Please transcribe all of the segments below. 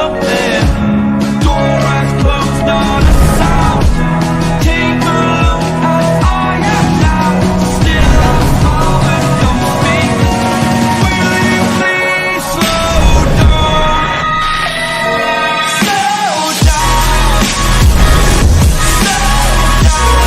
something. Door has closed, not a sound. Take a look as I am now. Still I smile and don't speak. Will you please slow down? Slow down. Slow down.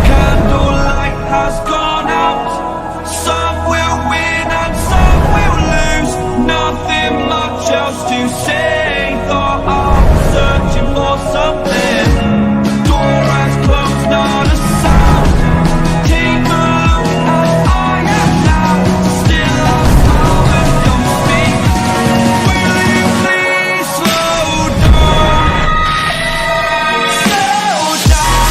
Candlelight has gone out. Some will win and some will lose. Nothing much else to say. Thought I was searching for something. Door has closed, not a sound. Take a look as I am now. Still I smile and don't speak. Will you please slow down? Slow down.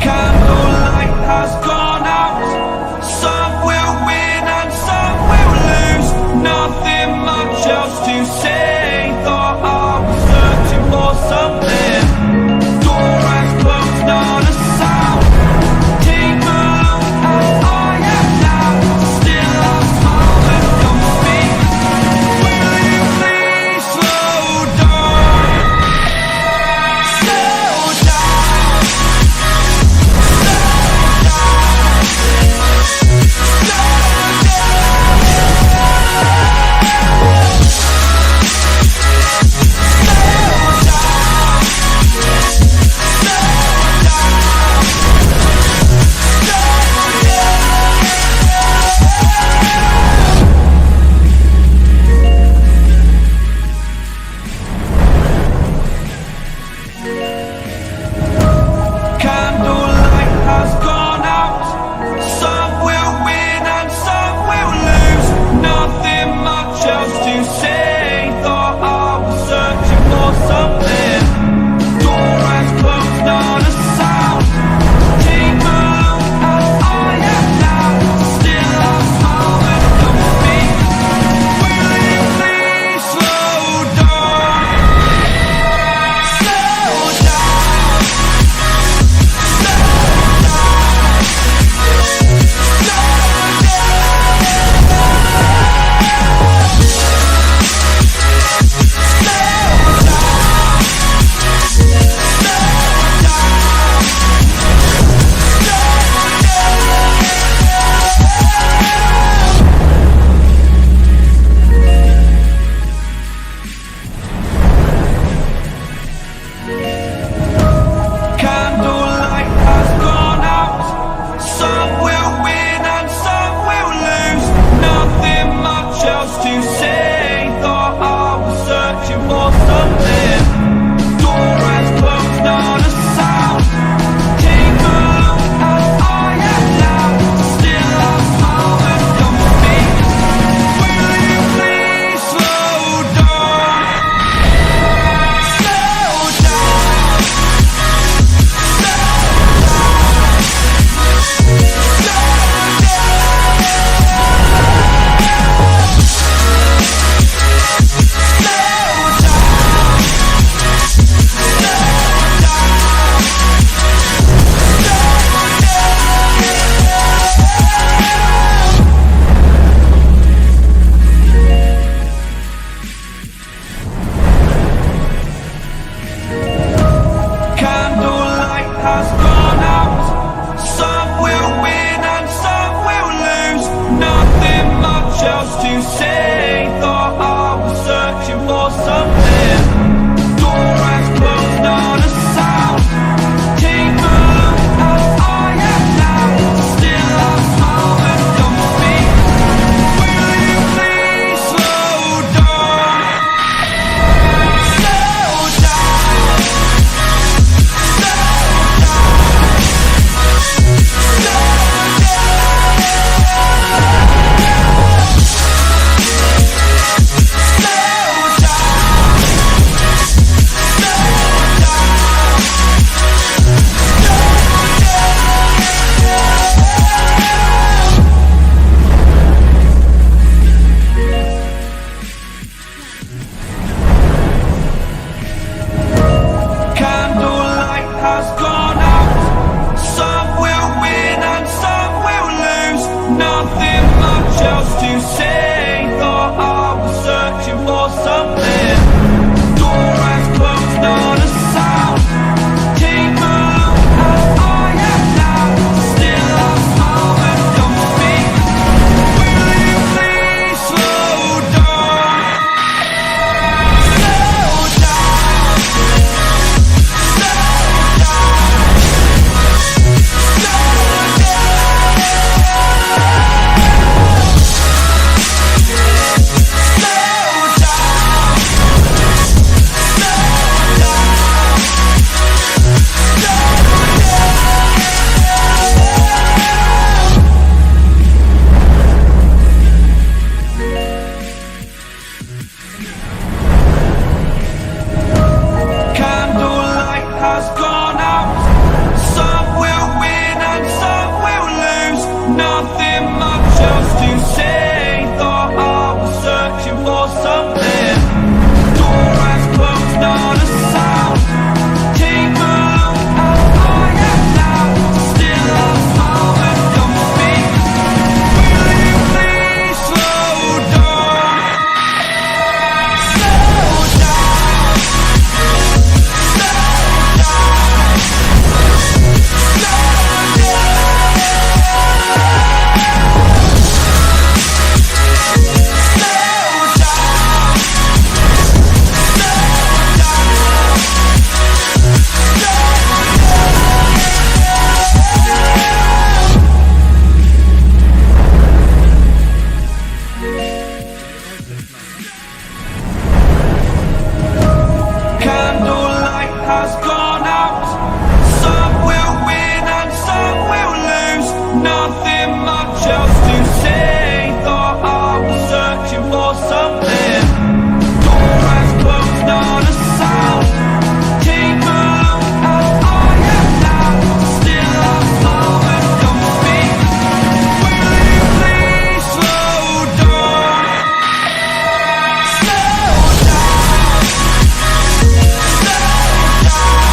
Candlelight has gone out. Some will win and some will lose. Nothing much else to say. Thought I was searching for something. Door has closed, not a sound. Take a look as I am now. Still I smile and don't speak. Will you please slow down? Slow down. Candlelight has gone out. Some will win and some will lose. Nothing much else to say. Thought I was searching for something. Door has closed, not a sound. Take a look as I am now. Still I smile and don't speak. Will you please slow down? Slow down. Slow down. Slow down. searching for something. Door has closed, not a sound. Take a look how I am now. Still I smile but don't speak. Will you please slow down? Slow down. Slow Candlelight has gone out. Some will win and some will lose. Nothing much else to say. Thought I was searching for something. Door has closed, not a sound. Take a look how I am now. Still I smile but don't speak. Will you please slow down? Slow down. Candlelight has gone out. Some will win and some will lose. Nothing much else to say. Thought I was searching for something. Door has closed, not a sound. Take a look how I am now. Still I smile but don't speak. Will you please slow down? Slow down. Slow down.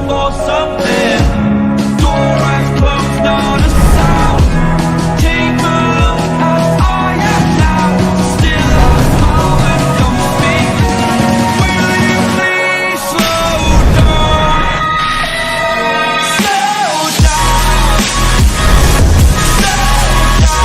for something. Door has closed, not a sound. Take a look how I am now. Still I smile and don't speak. Will you please slow down? Slow down. Slow down.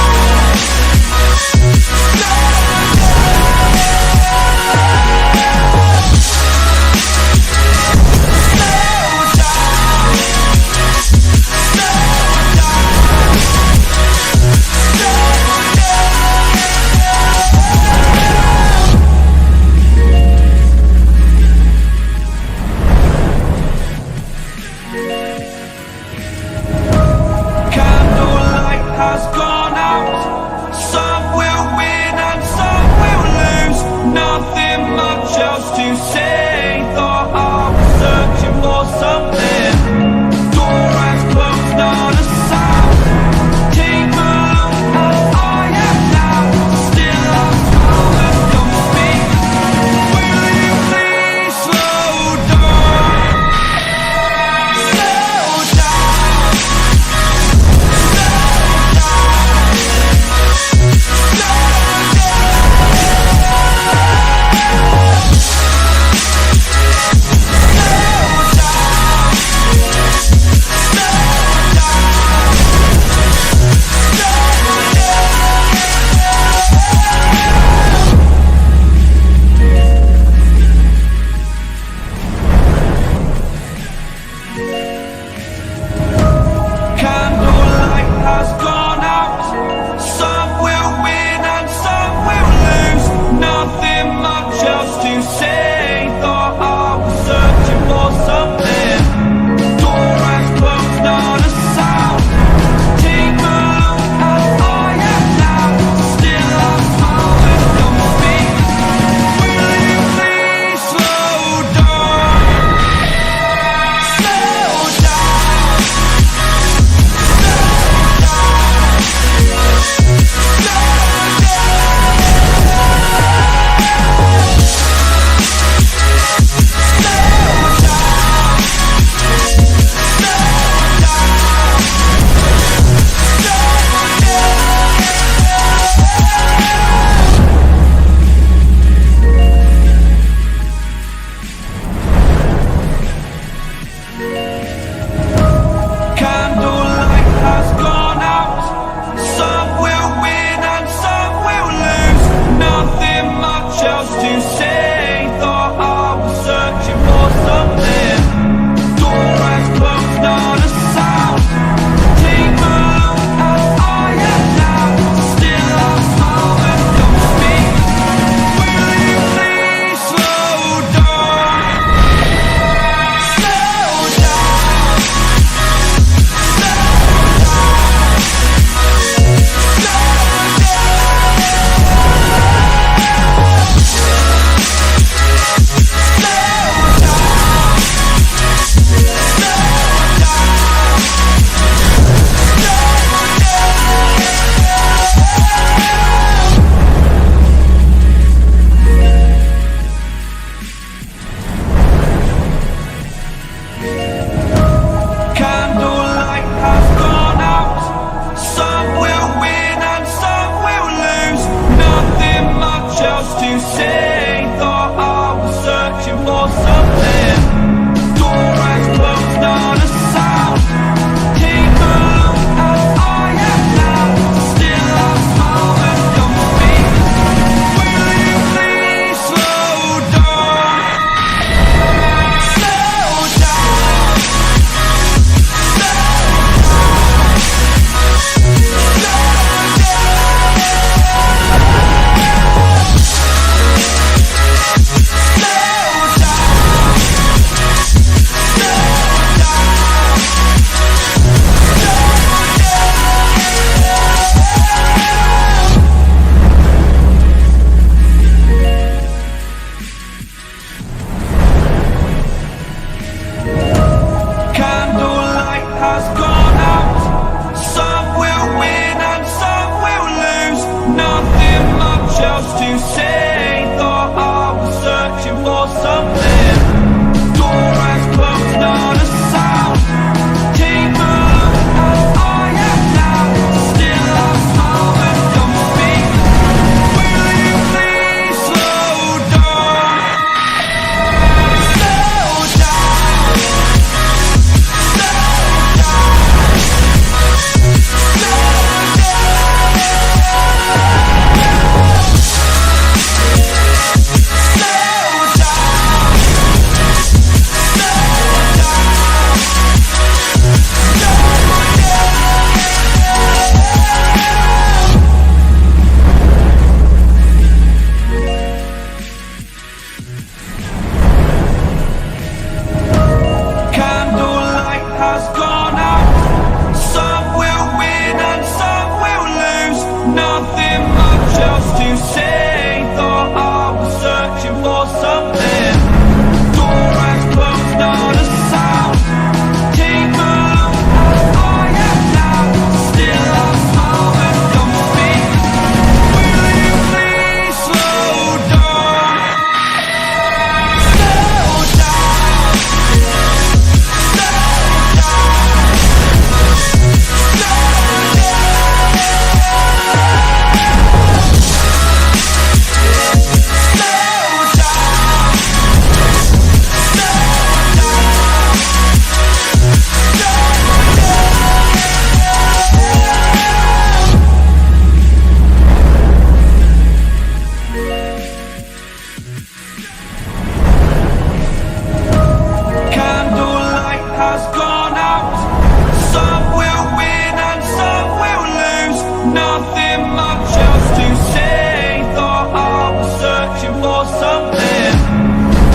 for something.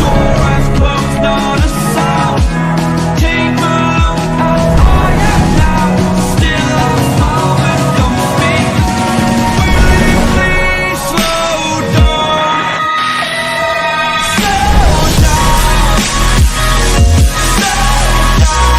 Door has closed, not a sound. Take a look at I am now. Still a moment, don't speak. Will you please slow down? Slow down. Slow down.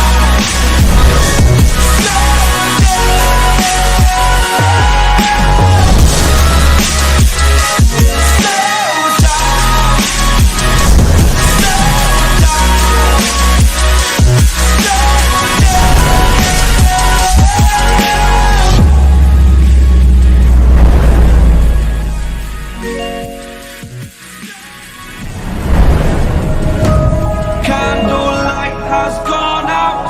Candlelight has gone out.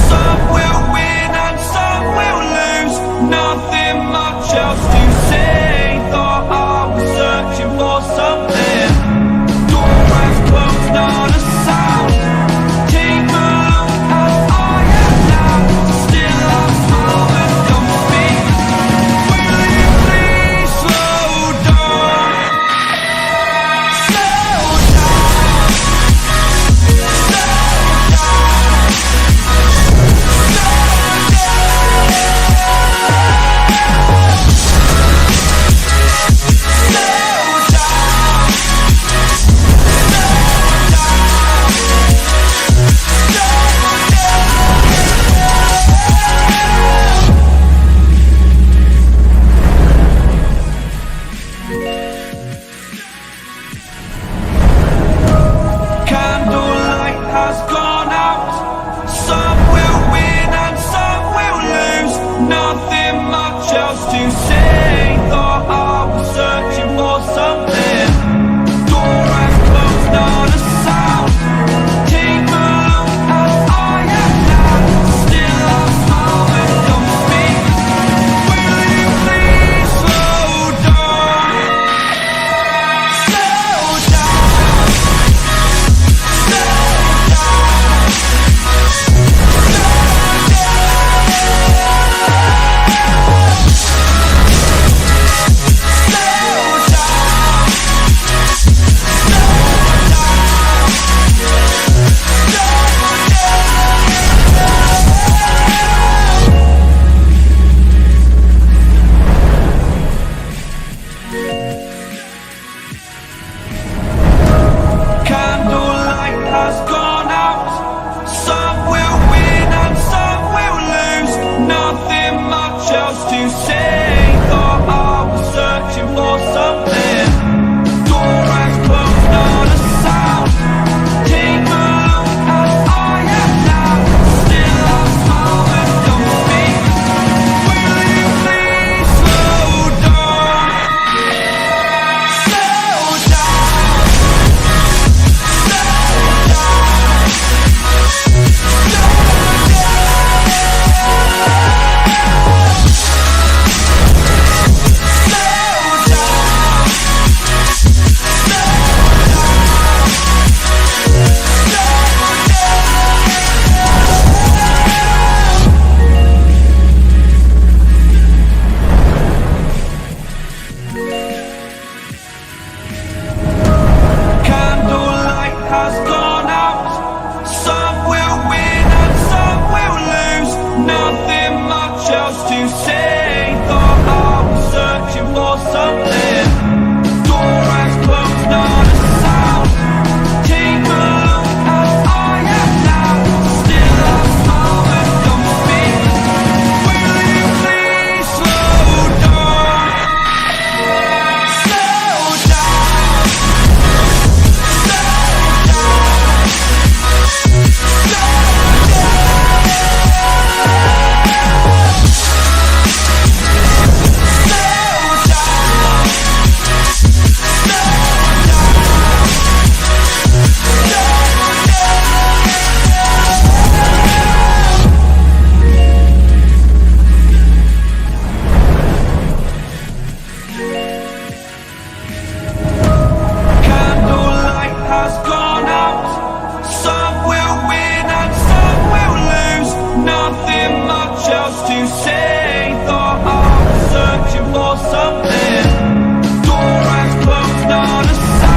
Some will win and some will lose. Nothing much else to say. Thought I was searching for something. Door has closed, not a sound. Take a look at I am now. Still a moment, don't speak. Will you please slow down? Slow down. Candlelight has gone out. Some will win and some will lose. Nothing much else to say. Thought I was searching for something. Door has closed, not a sound. Take a look at I am now. Still a moment, don't speak. Will you please slow down? Slow down. Candlelight has gone out. Some will win and some will lose. Nothing much else to say. Thought I was searching for something. Door has closed, not a sound. Take a look at I am now. Still a moment, don't speak. Will you please slow down? Slow down. Candlelight has gone out. Some will win and some will lose. Nothing much else to say. Thought I was searching for something. Door has closed, not a sound. Take a look at I am now. Still a moment, don't speak. Will you please slow down? Slow down. Candlelight has gone out. Some will win and some will lose. Nothing much else to say. Thought I was searching for something. Door has closed, not a sound.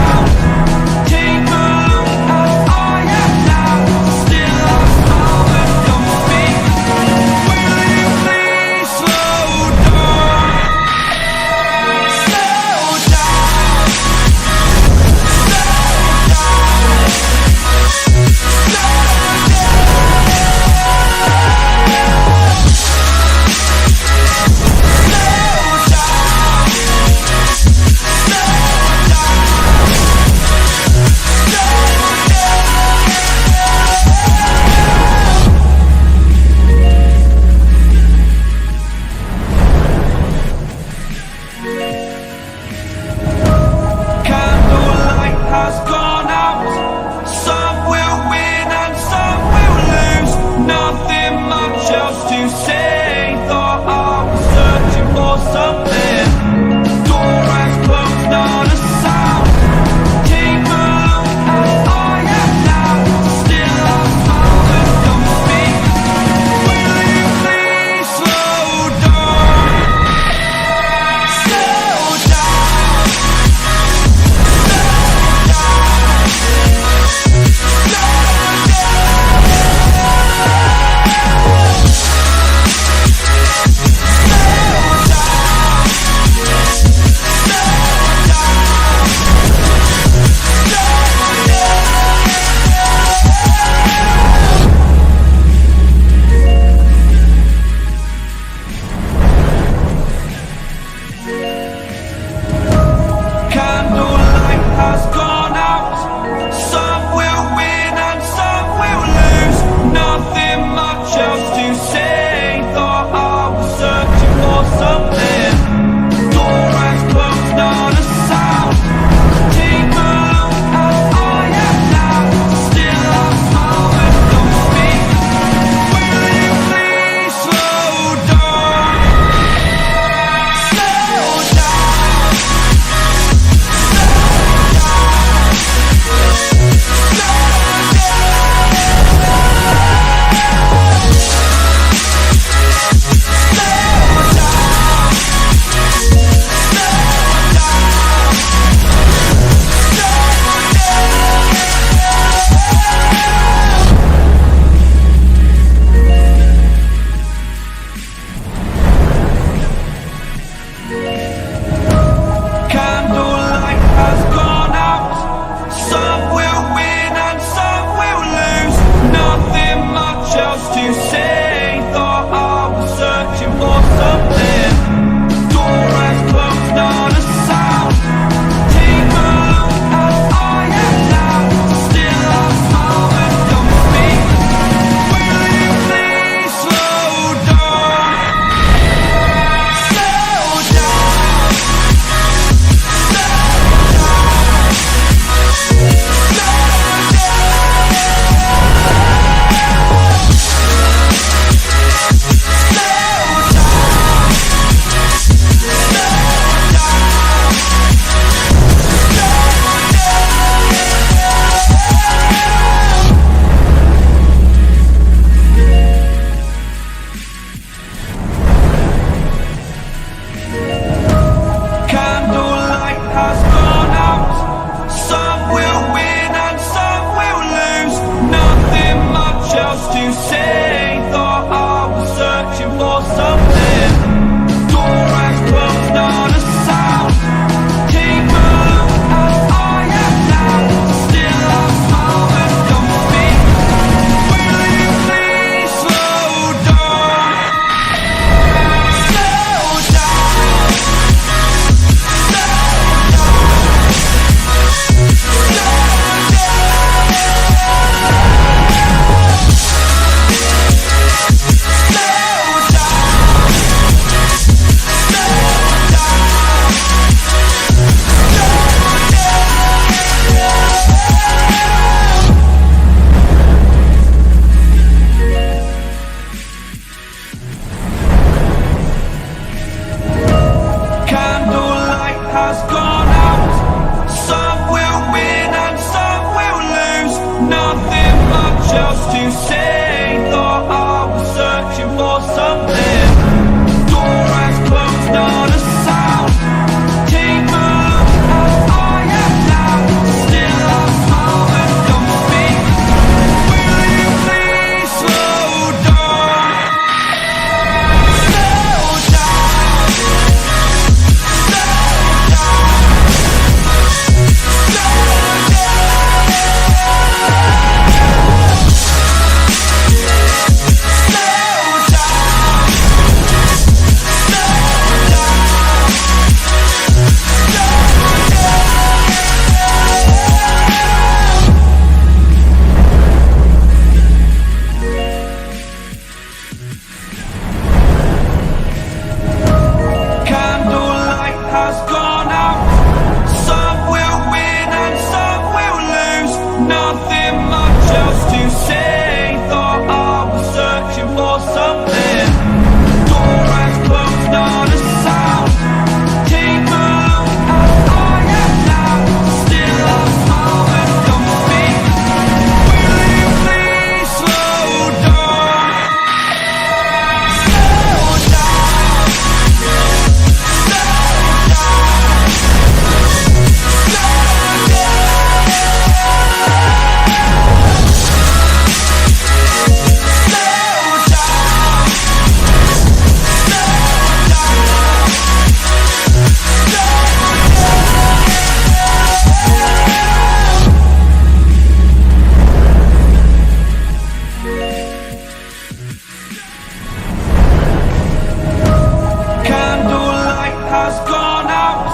has gone out.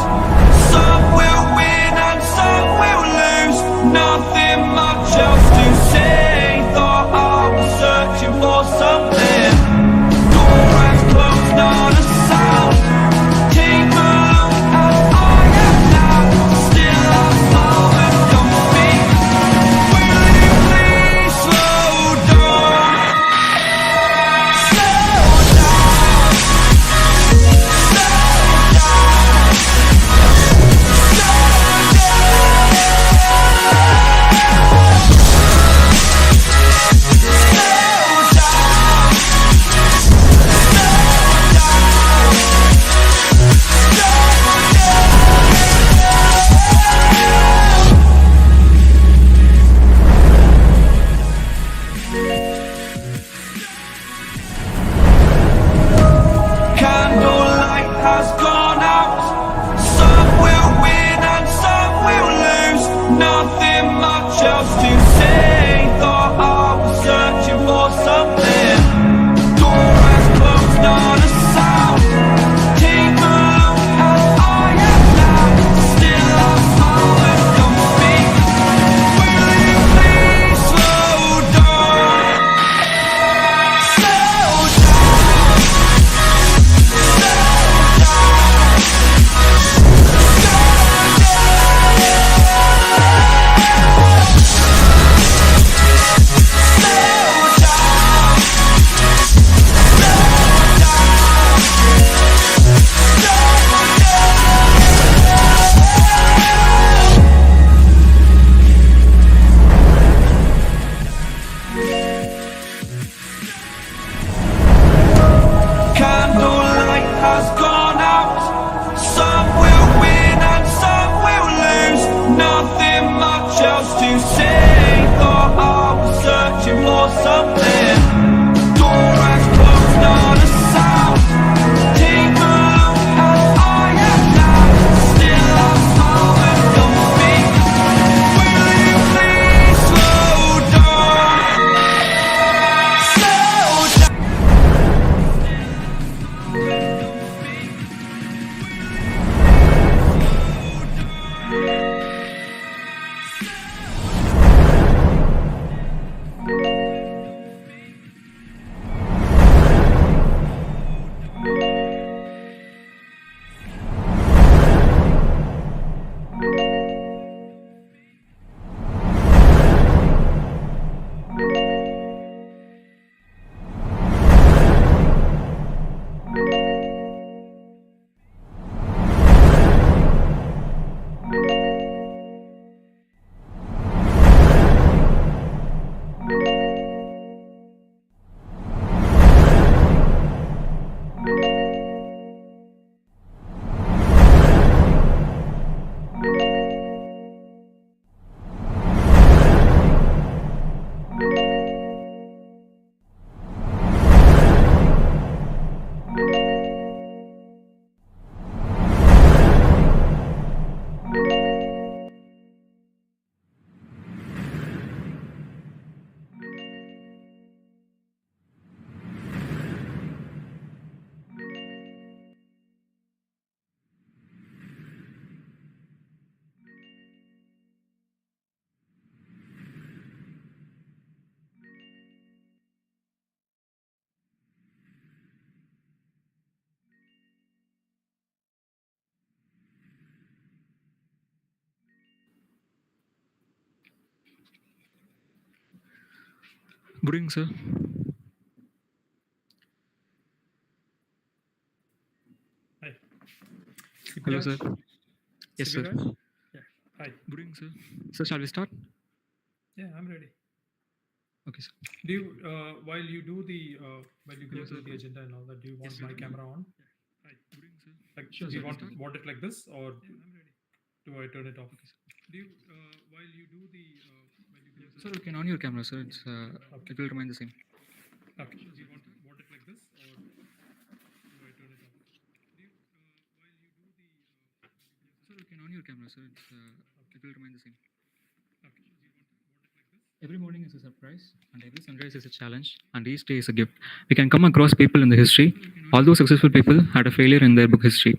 Some will win and some will lose. Nothing much else to say. Thought I was searching for something. Door has closed, not a sound. Take a look at I am now. Still I smile but don't speak. Will you please slow down? Slow down. Candlelight has gone out. Some will win and some will lose. Nothing much else to say. Thought I was searching for something. Door has closed, not a sound. Take a look at I am now. Still I smile but don't speak. Will you please slow down? Slow down. Candlelight has gone out. Some will win and some will lose. Nothing much else to say. Thought I was searching for something. Door has closed, not a sound. Take a look at I am now. Still I smile but don't speak. Will you please slow down? Slow down. Good evening, sir. Hi. Hello, Sibyaj? sir. Yes, sir. Sibyaj? Yeah. Hi. Good evening, sir. Sir, shall we start? Yeah, I'm ready. Okay, sir. Do you, while you do the, while you go Hello, through sir. the agenda and all that, do you want Yes, sir. my camera on? Hi. Good evening, sir. Like, Sure, do you sir. want it like this, or Yeah, I'm ready. do I turn it off? Okay, sir. Do you, while you do the, while you go Sir, you can on your camera, sir. It will remain the same. Okay. Do you want it like this, or do I turn it off? Do you, while you do the, Sir, you can on your camera, sir. It will remain the same. okay. Do you want it like this? Every morning is a surprise, and every sunrise is a challenge, and each day is a gift. We can come across people in the history. All those successful people had a failure in their book history.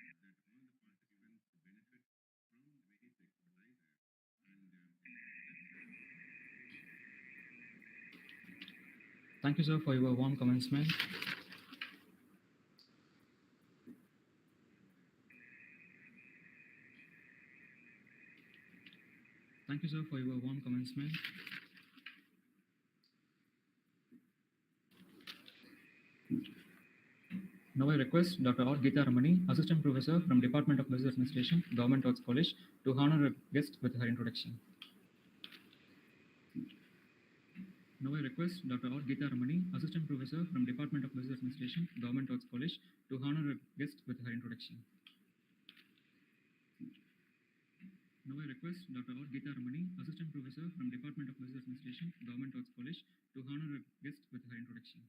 Thank you, sir, for your warm commencement. Thank you, sir, for your warm commencement. Now I request Dr. R. Geeta Ramani, Assistant Professor from Department of Business Administration, Government Arts College, to honor our guest with her introduction. Now I request Dr. R. Geeta Ramani, Assistant Professor from Department of Business Administration, Government Arts College, to honor our guest with her introduction. Now I request Dr. R. Geeta Ramani, Assistant Professor from Department of Business Administration, Government Arts College, to honor our guest with her introduction.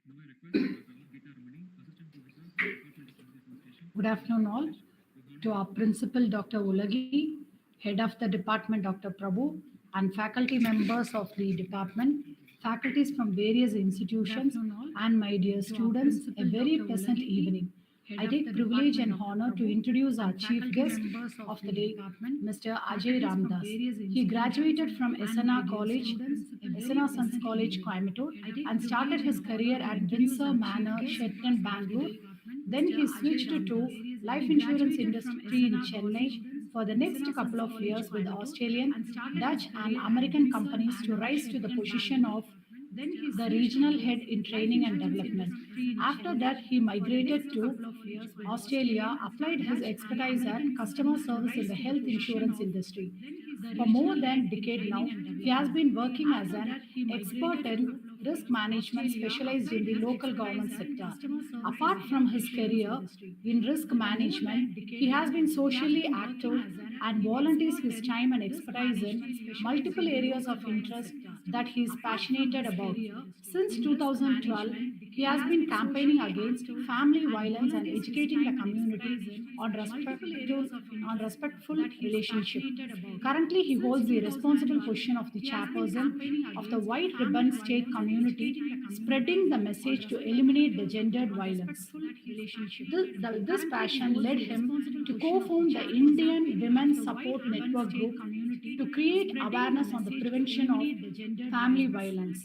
Now I request Dr. R. Geeta Ramani, Assistant Professor from Department of Business Administration. Good afternoon all. To our principal Dr. Ulagi, head of the department Dr. Prabhu, and faculty members of the department, faculties from various institutions, and my dear students, a very pleasant evening. I take privilege and honor to introduce our chief guest of the day, Mr. Ajay Ramdas. He graduated from SNR College, SNR Sons College, Coimbatore, and started his career at Windsor Manor, Shetland, Bangalore. Then he switched to life insurance industry in Chennai for the next couple of years with Australian, Dutch, and American companies to rise to the position of the regional head in training and development. After that, he migrated to Australia, applied his expertise at customer service in the health insurance industry. For more than a decade now, he has been working as an expert in risk management specialized in the local government sector. Apart from his career in risk management, he has been socially active and volunteers his time and expertise in multiple areas of interest that he is passionate about. Since 2012, he has been campaigning against family violence and educating the community on respectful relationship. Currently, he holds the responsible position of the chairperson of the White Ribbon State Community, spreading the message to eliminate the gendered violence. This passion led him to co-found the Indian Women's Support Network Group to create awareness on the prevention of family violence.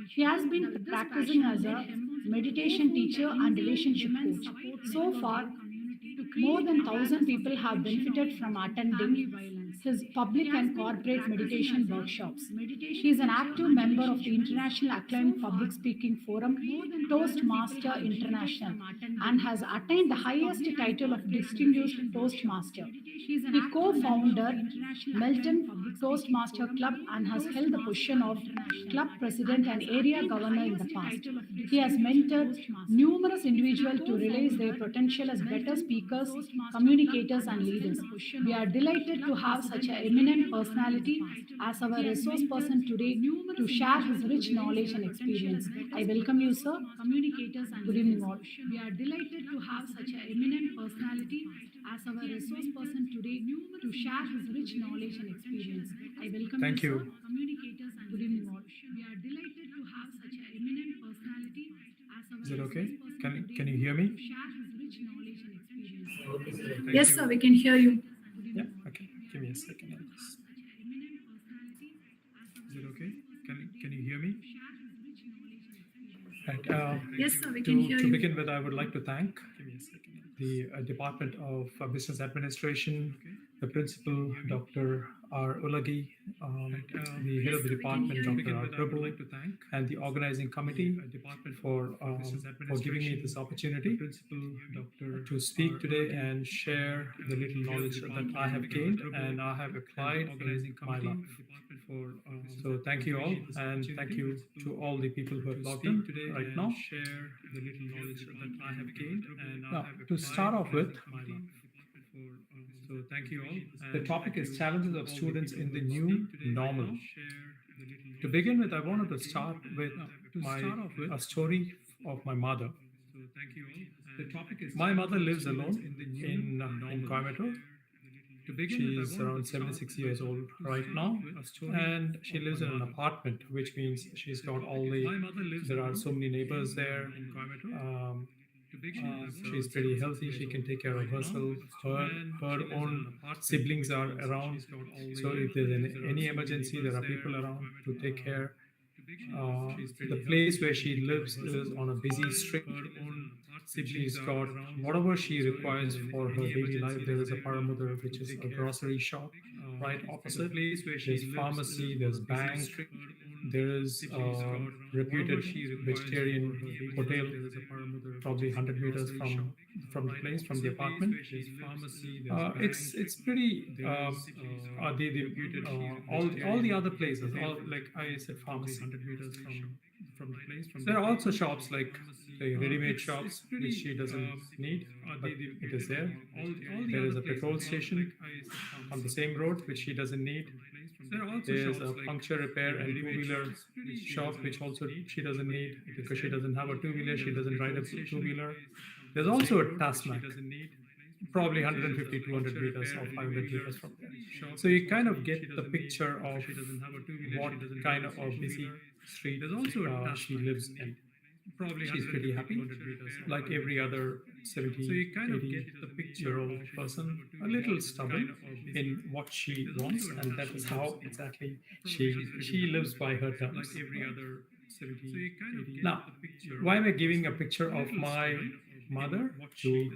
He has been practicing as a meditation teacher and relationship coach. So far, more than 1,000 people have benefited from attending his public and corporate meditation workshops. He is an active member of the international acclaimed public speaking forum, Toastmaster International, and has attained the highest title of Distinguished Toastmaster. He co-founded Melton Toastmaster Club and has held the position of club president and area governor in the past. He has mentored numerous individuals to realize their potential as better speakers, communicators, and leaders. We are delighted to have such an eminent personality as our resource person today to share his rich knowledge and experience. I welcome you, sir. Good evening, all. We are delighted to have such an eminent personality as our resource person today to share his rich knowledge and experience. I welcome Thank you, you. sir. Communicators and good evening, all. We are delighted to have such an eminent personality as our Is it okay? resource person today Can you hear me? to share his rich knowledge and experience. Thank Yes, you. sir, we can hear you. Yeah. Okay. Give me a second. I'll just... Is it okay? Can you hear me? Right. Yes, sir, we can hear To you. begin with, I would like to thank the Department of Business Administration, the principal, Dr. R. Ulagi, the head of the department, Dr. R. Prabhu, and the organizing committee for giving me this opportunity to speak today and share the little knowledge that I have gained and I have applied in my life. So thank you all, and thank you to all the people who have logged in right now. Share the little knowledge that I have gained, and now, to start off with, so thank you all. The topic is challenges of students in the new normal. To begin with, I wanted to start with a story of my mother. My mother lives alone in Coimbatore. She's around 76 years old right now, and she lives in an apartment, which means she's got there are so many neighbors there. She's pretty healthy. She can take care of herself. Her own siblings are around. So if there's any emergency, there are people around to take care. The place where she lives is on a busy street. She's got whatever she requires for her daily life. There is a Paramudar, which is a grocery shop right opposite. There's pharmacy, there's bank, There is a reputed vegetarian hotel, probably 100 meters from the place, from the apartment. It's pretty all the other places, all like I said, pharmacy. 100 meters from the place. There are also shops like the ready-made shops which she doesn't need, but it is there. There is a petrol station on the same road which she doesn't need. There's a puncture repair and two-wheeler shop which also she doesn't need because she doesn't have a two-wheeler. She doesn't ride a two-wheeler. There's also a Tasmac, probably 150, 200 meters or 500 meters from there. So you kind of get the picture of what kind of a busy street she lives in. She's pretty happy, like every other 70, 80-year-old person, a little stubborn in what she wants, and that is how exactly she lives by her terms. Now, why am I giving a picture of my mother to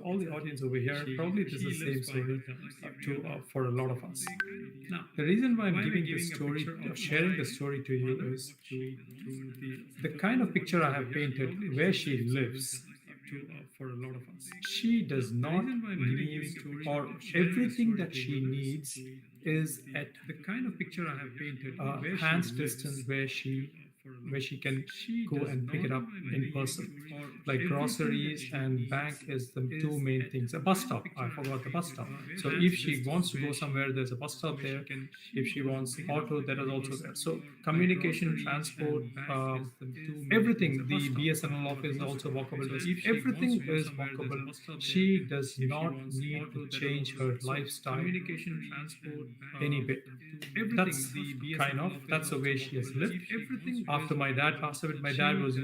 all the audience over here? Probably this is the same story for a lot of us. Now, the reason why I'm giving this story, sharing the story to you is the kind of picture I have painted where she lives. For a lot of us, she does not need, or everything that she needs is at the kind of picture I have painted, hand's distance where she can go and pick it up in person. Like groceries and bank is the two main things. A bus stop, I forgot the bus stop. So if she wants to go somewhere, there's a bus stop there. If she wants auto, that is also there. So communication, transport, everything. The BSNL office is also walkable. Everything is walkable. She does not need to change her lifestyle. Communication, transport, any bit. That's that's the way she has lived. After my dad passed away, my dad was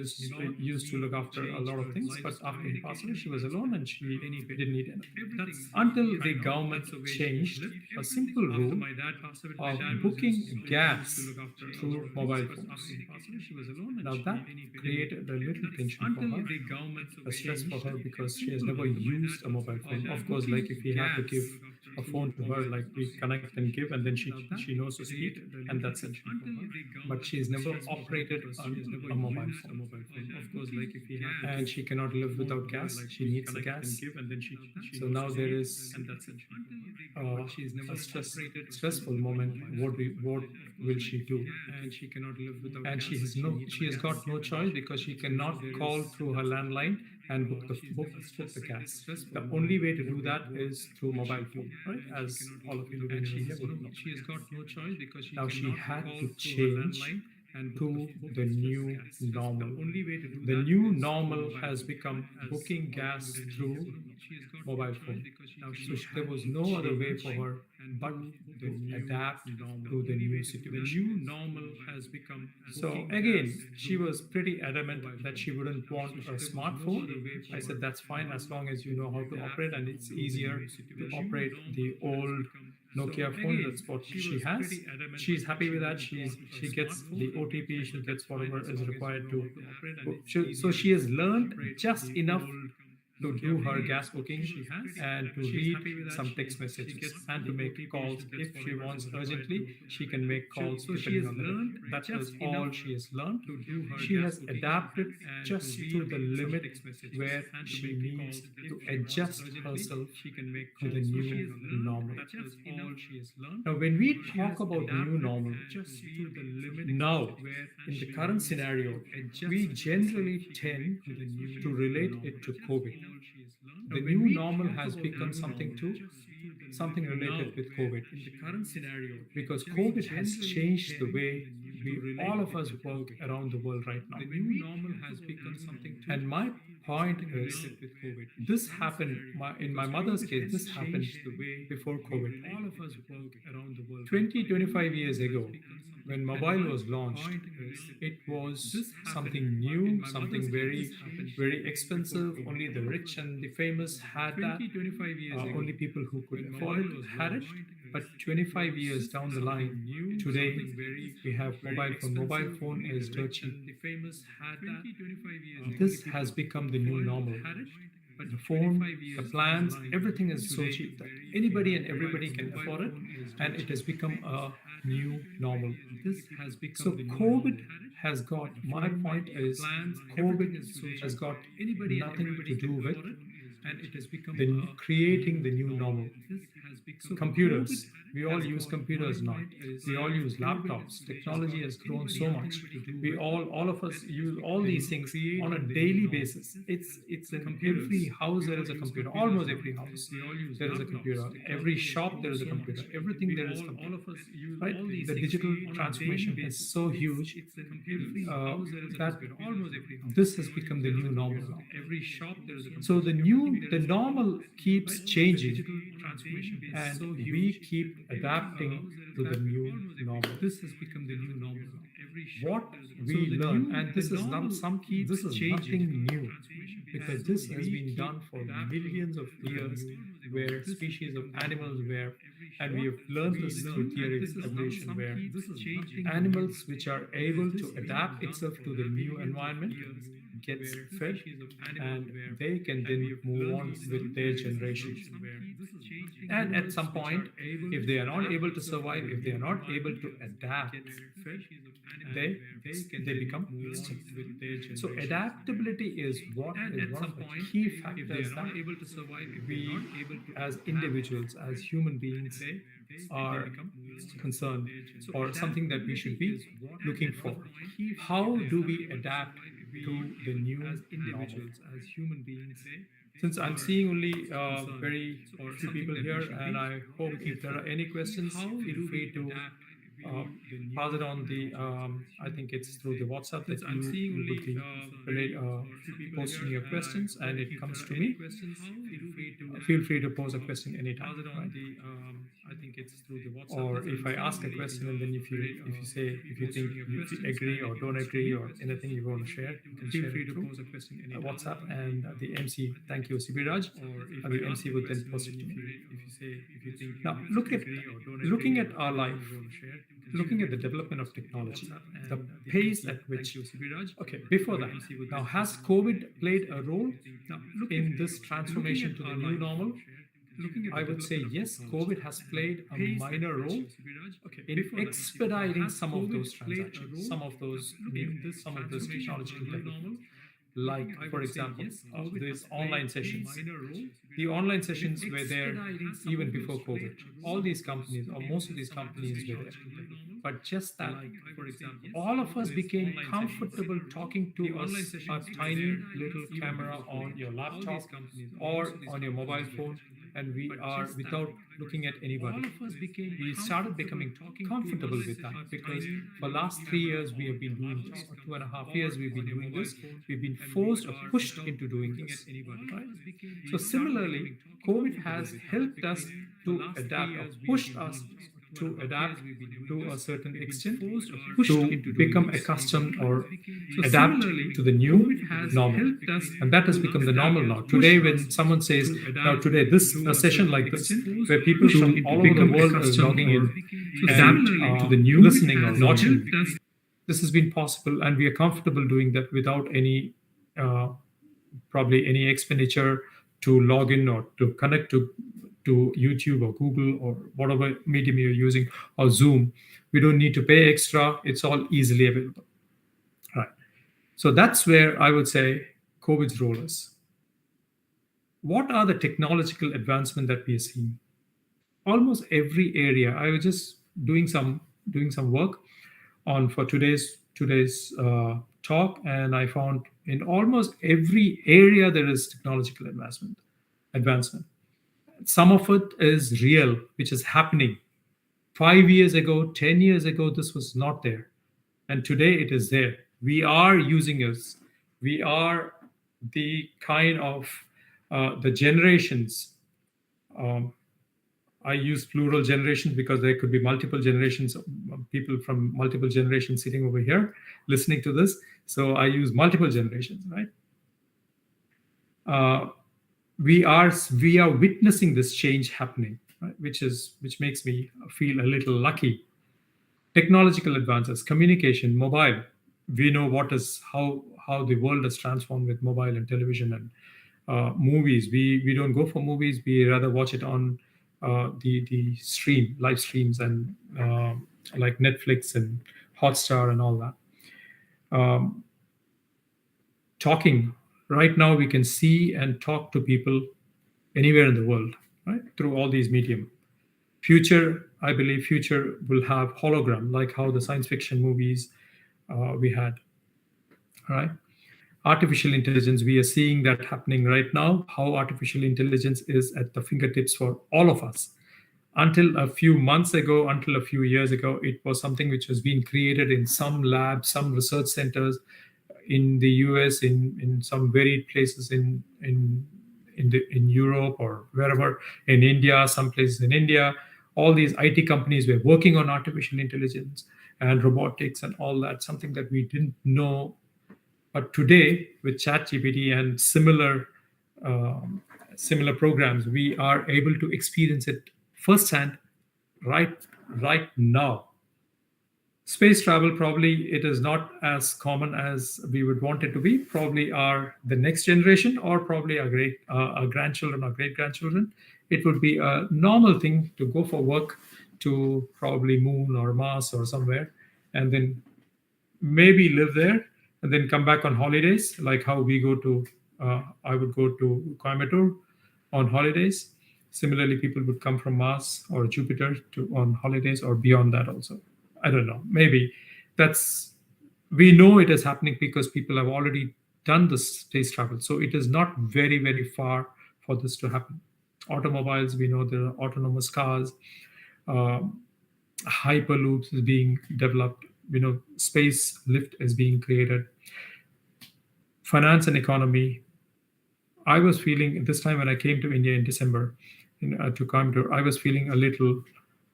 used to look after a lot of things, but after he passed away, she was alone and she didn't need anything. Until the government changed a simple rule of booking gas through mobile phones. Now that created a little tension for her, a stress for her because she has never used a mobile phone. Of course, like if we have to give a phone to her, like we connect and give, and then she knows to speak, and that's it. But she's never operated a mobile phone. Of course, like if we have, and she cannot live without gas. She needs the gas. So now there is a stressful moment. What will she do? And she cannot live without. And she has got no choice because she cannot call through her landline and book the gas. The only way to do that is through mobile phone, right? As all of you living in India would know. She has got no choice because she had to change to the new normal. The new normal has become booking gas through mobile phone. So there was no other way for her but to adapt to the new situation. The new normal has become. So again, she was pretty adamant that she wouldn't want a smartphone. I said that's fine as long as you know how to operate, and it's easier to operate the old Nokia phone. That's what she has. She's happy with that. She gets the OTP. She gets whatever is required to. So she has learned just enough to do her gas booking and to read some text messages and to make calls. If she wants urgently, she can make calls depending on the. That is all she has learned. She has adapted just to the limit where she needs to adjust herself to the new normal. Now, when we talk about new normal, now in the current scenario, we generally tend to relate it to COVID. The new normal has become something related with COVID in the current scenario because COVID has changed the way all of us work around the world right now. The new normal has become something. And my point is, this happened in my mother's case. This happened before COVID. All of us work around the world. 25 years ago, when mobile was launched, it was something new, something very, very expensive. Only the rich and the famous had that. Only people who could afford it had it. But 25 years down the line, today we have mobile phone. Mobile phone is dirt cheap. This has become the new normal. the phone, the plans, everything is so cheap that anybody and everybody can afford it, and it has become a new normal. So COVID has got, my point is, COVID has got nothing to do with creating the new normal. Computers, we all use computers now. We all use laptops. Technology has grown so much. We all of us use all these things on a daily basis. It's in every house there is a computer. Almost every house there is a computer. Every shop there is a computer. Everything there is computer. Right? The digital transformation is so huge that this has become the new normal now. So the normal keeps changing, and we keep adapting to the new normal. This has become the new normal. What we learn, and this is nothing new, because this has been done for millions of years, where species of animals were, and we have learned this through theory of evolution, where animals which are able to adapt itself to the new environment gets fed, and they can then move on with their generation. And at some point, if they are not able to survive, if they are not able to adapt, they become extinct. So adaptability is one of the key factors that we, as individuals, as human beings, are concerned, or something that we should be looking for. How do we adapt to the new normal? As human beings, since I'm seeing only very few people here, and I hope if there are any questions, feel free to pass it on the, I think it's through the WhatsApp that you would be posting your questions, and it comes to me. Feel free to pose a question anytime. Right? I think it's through the WhatsApp. Or if I ask a question, and then if you say, if you think you agree or don't agree, or anything you want to share, you can feel free to pose a question in WhatsApp, and the MC, thank you, CB Raj, and the MC would then post it to me. Now, looking at our life, looking at the development of technology, the pace at which, okay, before that, now has COVID played a role in this transformation to the new normal? I would say yes, COVID has played a minor role in expediting some of those transactions, some of those technological developments. Like, for example, these online sessions. The online sessions were there even before COVID. All these companies, or most of these companies, were there. But just that, all of us became comfortable talking to a tiny little camera on your laptop or on your mobile phone, and we are without looking at anybody. We started becoming comfortable with that, because for last 3 years we have been doing this, or 2.5 years we've been doing this. We've been forced or pushed into doing this. Right? So similarly, COVID has helped us to adapt, or pushed us to adapt to a certain extent, to become accustomed or adapt to the new normal. And that has become the normal now. Today, when someone says, now today, this a session like this, where people from all over the world are logging in, adapt to the new, listening or watching, this has been possible, and we are comfortable doing that without any, probably any expenditure to log in or to connect to YouTube or Google or whatever medium you're using, or Zoom. We don't need to pay extra. It's all easily available. Right. So that's where I would say COVID's role is. What are the technological advancements that we are seeing? Almost every area. I was just doing some work on for today's talk, and I found in almost every area there is technological advancement. Some of it is real, which is happening. 5 years ago, 10 years ago, this was not there. And today it is there. We are using it. We are the kind of the generations. I use plural generations because there could be multiple generations, people from multiple generations sitting over here listening to this. So I use multiple generations, right? We are witnessing this change happening, right? which makes me feel a little lucky. Technological advances, communication, mobile. We know how the world has transformed with mobile and television and movies. We don't go for movies. We rather watch it on the stream, live streams, and like Netflix and Hotstar and all that. Talking right now, we can see and talk to people anywhere in the world, right, through all these medium. Future, I believe, future will have hologram, like how the science fiction movies we had, right? Artificial intelligence, we are seeing that happening right now, how artificial intelligence is at the fingertips for all of us. Until a few months ago, until a few years ago, it was something which was being created in some labs, some research centers in the US, in some varied places in Europe or wherever, in India, some places in India. All these IT companies were working on artificial intelligence and robotics and all that, something that we didn't know. But today, with ChatGPT and similar programs, we are able to experience it firsthand right now. Space travel, probably it is not as common as we would want it to be. Probably the next generation, or probably our grandchildren or great grandchildren, it would be a normal thing to go for work to probably Moon or Mars or somewhere, and then maybe live there and then come back on holidays, like how we go to I would go to Coimbatore on holidays. Similarly, people would come from Mars or Jupiter on holidays, or beyond that also. I don't know. Maybe we know it is happening because people have already done this space travel. So it is not very, very far for this to happen. Automobiles, we know there are autonomous cars, hyperloops is being developed, space lift is being created. Finance and economy. I was feeling this time when I came to India in December, to Coimbatore, I was feeling a little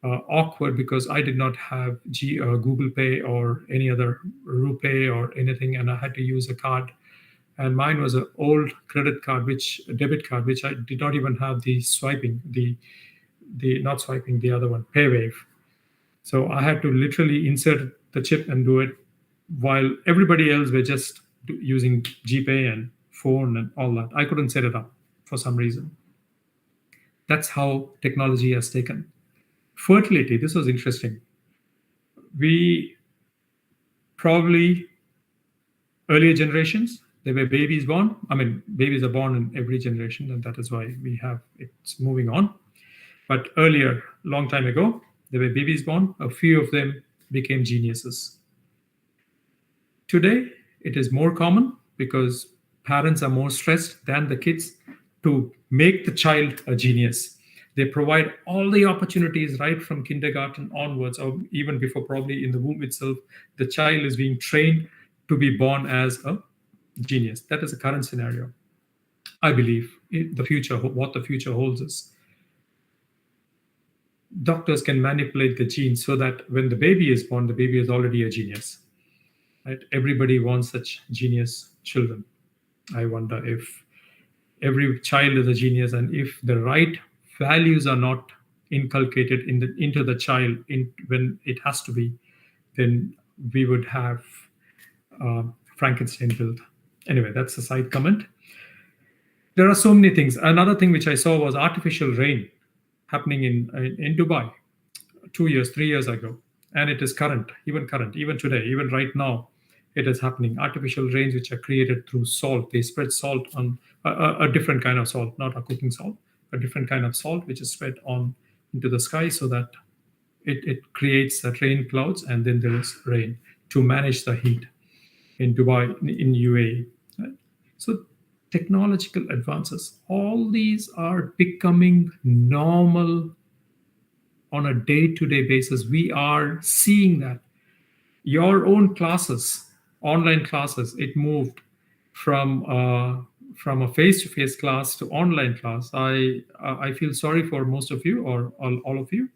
awkward because I did not have Google Pay or any other RuPay or anything, and I had to use a card. And mine was an old debit card, which I did not even have the swiping, the not swiping, the other one, PayWave. So I had to literally insert the chip and do it, while everybody else were just using GPay and phone and all that. I couldn't set it up for some reason. That's how technology has taken. Fertility, this was interesting. We probably, earlier generations, there were babies born. I mean, babies are born in every generation, and that is why it's moving on. But earlier, long time ago, there were babies born. A few of them became geniuses. Today, it is more common because parents are more stressed than the kids to make the child a genius. They provide all the opportunities right from kindergarten onwards, or even before, probably in the womb itself. The child is being trained to be born as a genius. That is the current scenario. I believe what the future holds is doctors can manipulate the genes so that when the baby is born, the baby is already a genius. Right? Everybody wants such genius children. I wonder if every child is a genius, and if the right values are not inculcated into the child when it has to be, then we would have Frankenstein built. Anyway, that's a side comment. There are so many things. Another thing which I saw was artificial rain happening in Dubai 3 years ago, and it is current, even today, even right now. It is happening. Artificial rains which are created through salt. They spread salt on a different kind of salt, not a cooking salt, a different kind of salt which is spread into the sky, so that it creates that rain clouds, and then there is rain to manage the heat in Dubai, in UAE. Right? So technological advances, all these are becoming normal on a day-to-day basis. We are seeing that. Your own classes, online classes, it moved from a face-to-face class to online class. I feel sorry for most of you, or all of you,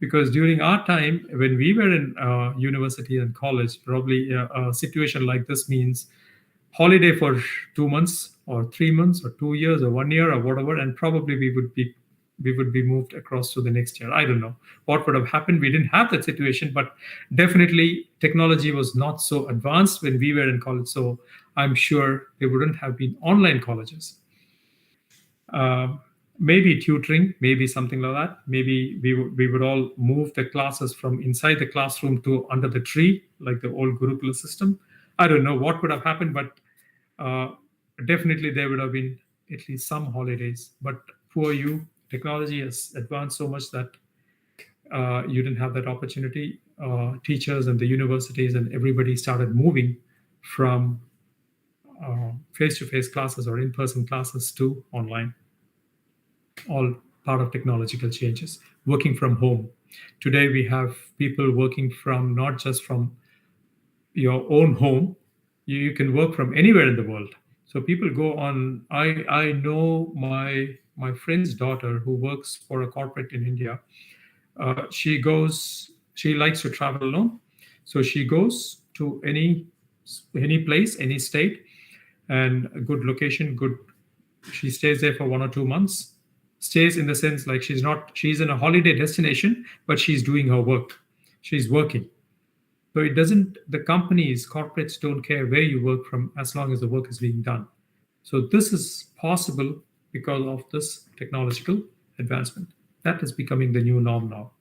because during our time when we were in university and college, probably a situation like this means holiday for 2 months or 3 months or 2 years or 1 year or whatever, and probably we would be moved across to the next year. I don't know what would have happened. We didn't have that situation, but definitely technology was not so advanced when we were in college. So I'm sure there wouldn't have been online colleges. Maybe tutoring, maybe something like that. Maybe we would all move the classes from inside the classroom to under the tree, like the old Gurukula system. I don't know what would have happened, but definitely there would have been at least some holidays. But poor you, technology has advanced so much that you didn't have that opportunity. Teachers and the universities and everybody started moving from face-to-face classes or in-person classes to online. All part of technological changes. Working from home. Today we have people working from not just from your own home. You can work from anywhere in the world. So people go on. I know my friend's daughter who works for a corporate in India. She likes to travel alone, so she goes to any place, any state, and a good location, good. She stays there for 1 or 2 months. Stays in the sense like she's in a holiday destination, but she's doing her work. She's working. So it doesn't, the companies, corporates don't care where you work from as long as the work is being done. So this is possible because of this technological advancement. That is becoming the new norm now.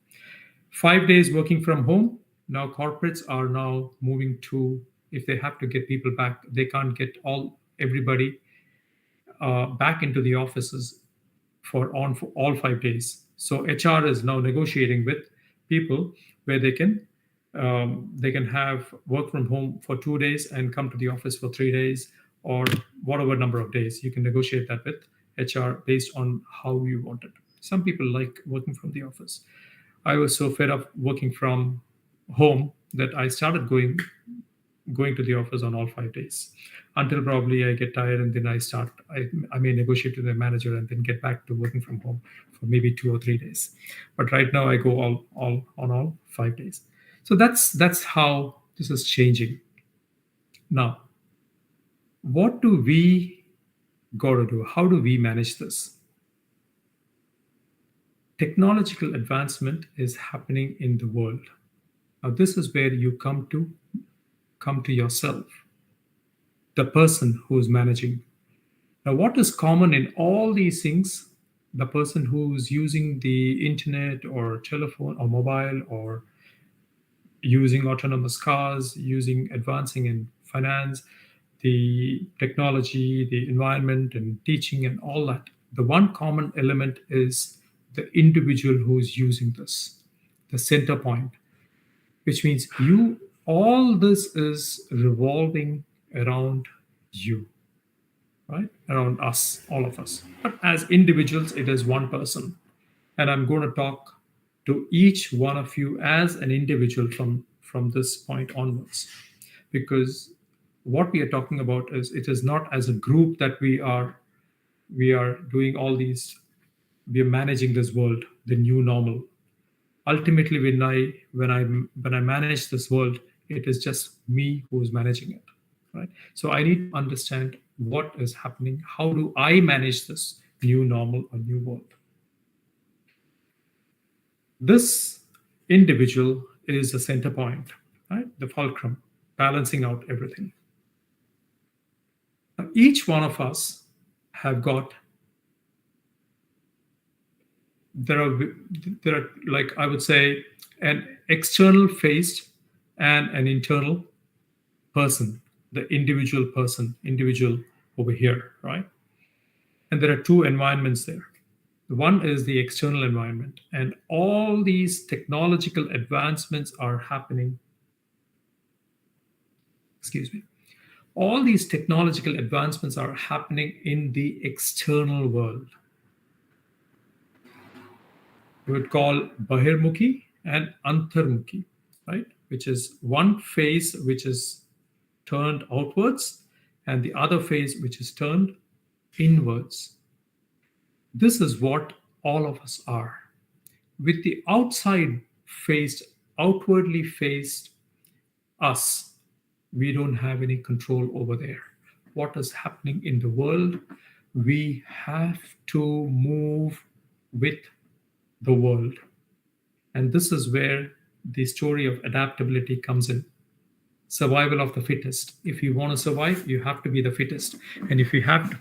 5 days working from home. Now corporates are now moving to, if they have to get people back, they can't get everybody back into the offices for all 5 days. So HR is now negotiating with people where they can have work from home for 2 days and come to the office for 3 days or whatever number of days. You can negotiate that with HR based on how you want it. Some people like working from the office. I was so fed up working from home that I started going to the office on all 5 days until probably I get tired and then I may negotiate with the manager and then get back to working from home for maybe 2 or 3 days. But right now I go all on all 5 days. So that's how this is changing. Now, what do we got to do? How do we manage this? Technological advancement is happening in the world. Now, this is where you come to yourself, the person who is managing. Now, what is common in all these things? The person who's using the internet or telephone or mobile or using autonomous cars, advancing in finance, the technology, the environment, and teaching, and all that. The one common element is the individual who's using this, the center point, which means all this is revolving around you, right? Around us, all of us. But as individuals, it is one person. And I'm going to talk to each one of you as an individual from this point onwards. Because what we are talking about is, it is not as a group that we are doing all these, we are managing this world, the new normal. Ultimately, when I manage this world, it is just me who is managing it, right? So I need to understand what is happening. How do I manage this new normal or new world? This individual is the center point, right? The fulcrum, balancing out everything. Now, each one of us have got, there are, like I would say, an external faced and an internal person, the individual person, individual over here, right? And there are two environments there. One is the external environment, and all these technological advancements are happening. Excuse me. All these technological advancements are happening in the external world. We would call Bahirmukhi and Antarmukhi, right? Which is one face which is turned outwards and the other face which is turned inwards. This is what all of us are. With the outwardly faced us, we don't have any control over there. What is happening in the world, we have to move with the world. And this is where the story of adaptability comes in. Survival of the fittest. If you want to survive, you have to be the fittest. And if you have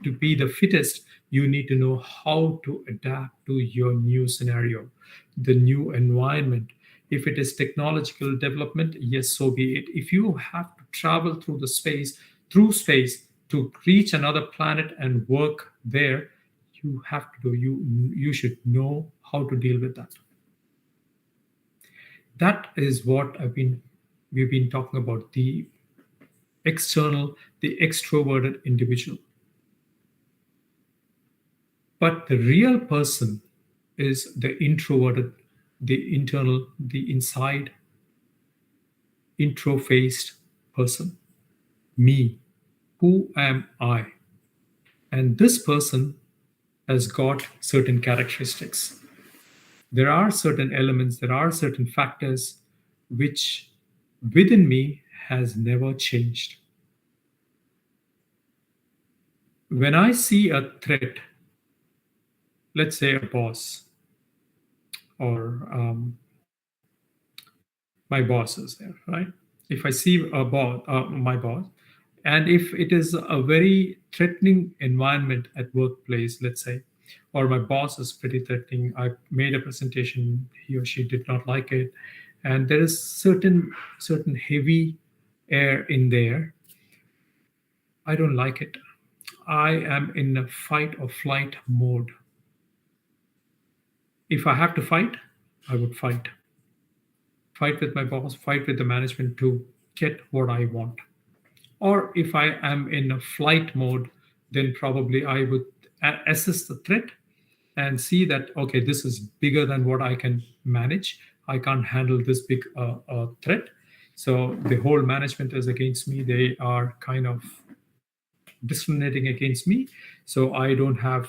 to be the fittest, you need to know how to adapt to your new scenario, the new environment. If it is technological development, yes, so be it. If you have to travel through space to reach another planet and work there, you have to do you should know how to deal with that. That is what we've been talking about, the external, the extroverted individual. But the real person is the introverted, the internal, the inside, intro faced person. Me. Who am I? And this person has got certain characteristics. There are certain elements, there are certain factors which within me has never changed. When I see a threat, let's say a boss or my boss is there, right? If I see my boss, and if it is a very threatening environment at workplace, let's say, or my boss is pretty threatening, I made a presentation, he or she did not like it, and there is certain heavy air in there. I don't like it. I am in a fight or flight mode. If I have to fight, I would fight. Fight with my boss, fight with the management to get what I want. Or if I am in a flight mode, then probably I would assess the threat and see that, okay, this is bigger than what I can manage. I can't handle this big threat. So the whole management is against me. They are kind of discriminating against me. So I don't have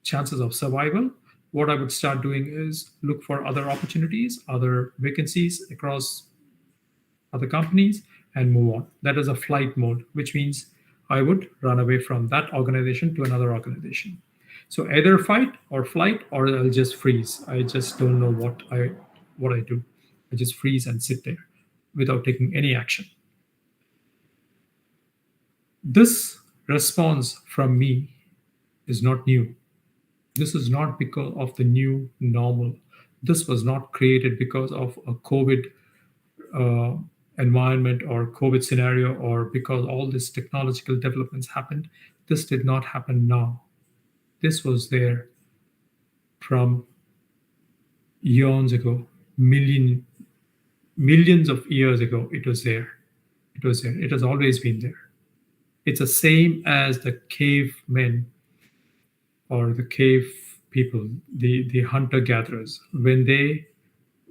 chances of survival. What I would start doing is look for other opportunities, other vacancies across other companies, and move on. That is a flight mode, which means I would run away from that organization to another organization. So either fight or flight, or I'll just freeze. I just don't know what I do. I just freeze and sit there without taking any action. This response from me is not new. This is not because of the new normal. This was not created because of a COVID uh, environment or COVID scenario, or because all these technological developments happened. This did not happen now. This was there from eons ago, millions of years ago. It was there. It was there. It has always been there. It's the same as the cavemen or the cave people, the hunter gatherers. When they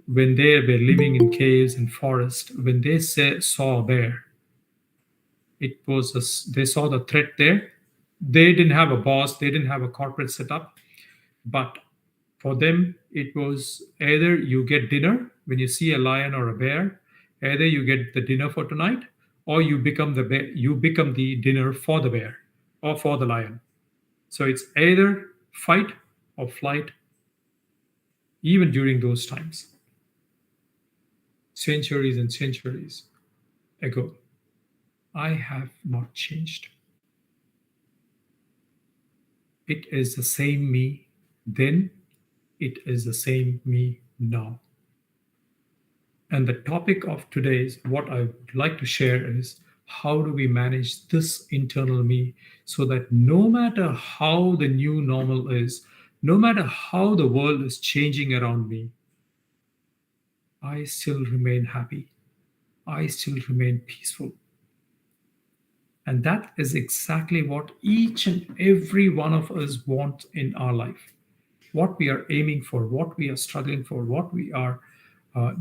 were living in caves and forests, when they saw a bear, they saw the threat there. They didn't have a boss, they didn't have a corporate setup, but for them it was either you get dinner when you see a lion or a bear, either you get the dinner for tonight, or you become the bear, you become the dinner for the bear or for the lion. So it's either fight or flight, even during those times, centuries and centuries ago. I have not changed. It is the same me then, it is the same me now. And the topic of today is what I would like to share is how do we manage this internal me so that no matter how the new normal is, no matter how the world is changing around me, I still remain happy. I still remain peaceful. And that is exactly what each and every one of us want in our life. What we are aiming for, what we are struggling for, what we are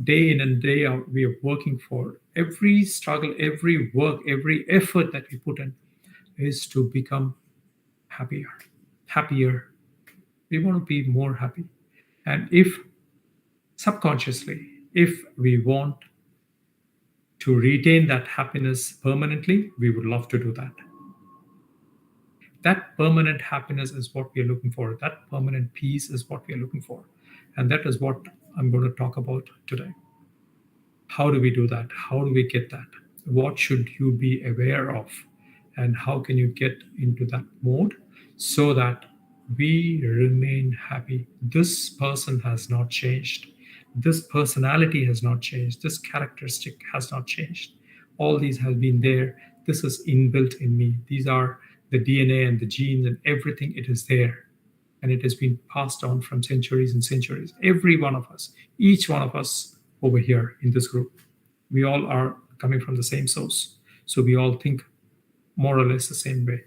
day in and day out, we are working for. Every struggle, every work, every effort that we put in is to become happier, happier. We want to be more happy. And if subconsciously, if we want to retain that happiness permanently, we would love to do that. That permanent happiness is what we are looking for. That permanent peace is what we are looking for. And that is what I'm going to talk about today. How do we do that? How do we get that? What should you be aware of? and how can you get into that mode so that we remain happy. This person has not changed. This personality has not changed. This characteristic has not changed. All these have been there. This is inbuilt in me. These are the DNA and the genes and everything. It is there. And it has been passed on from centuries and centuries. Every one of us, each one of us over here in this group, we all are coming from the same source. So we all think more or less the same way,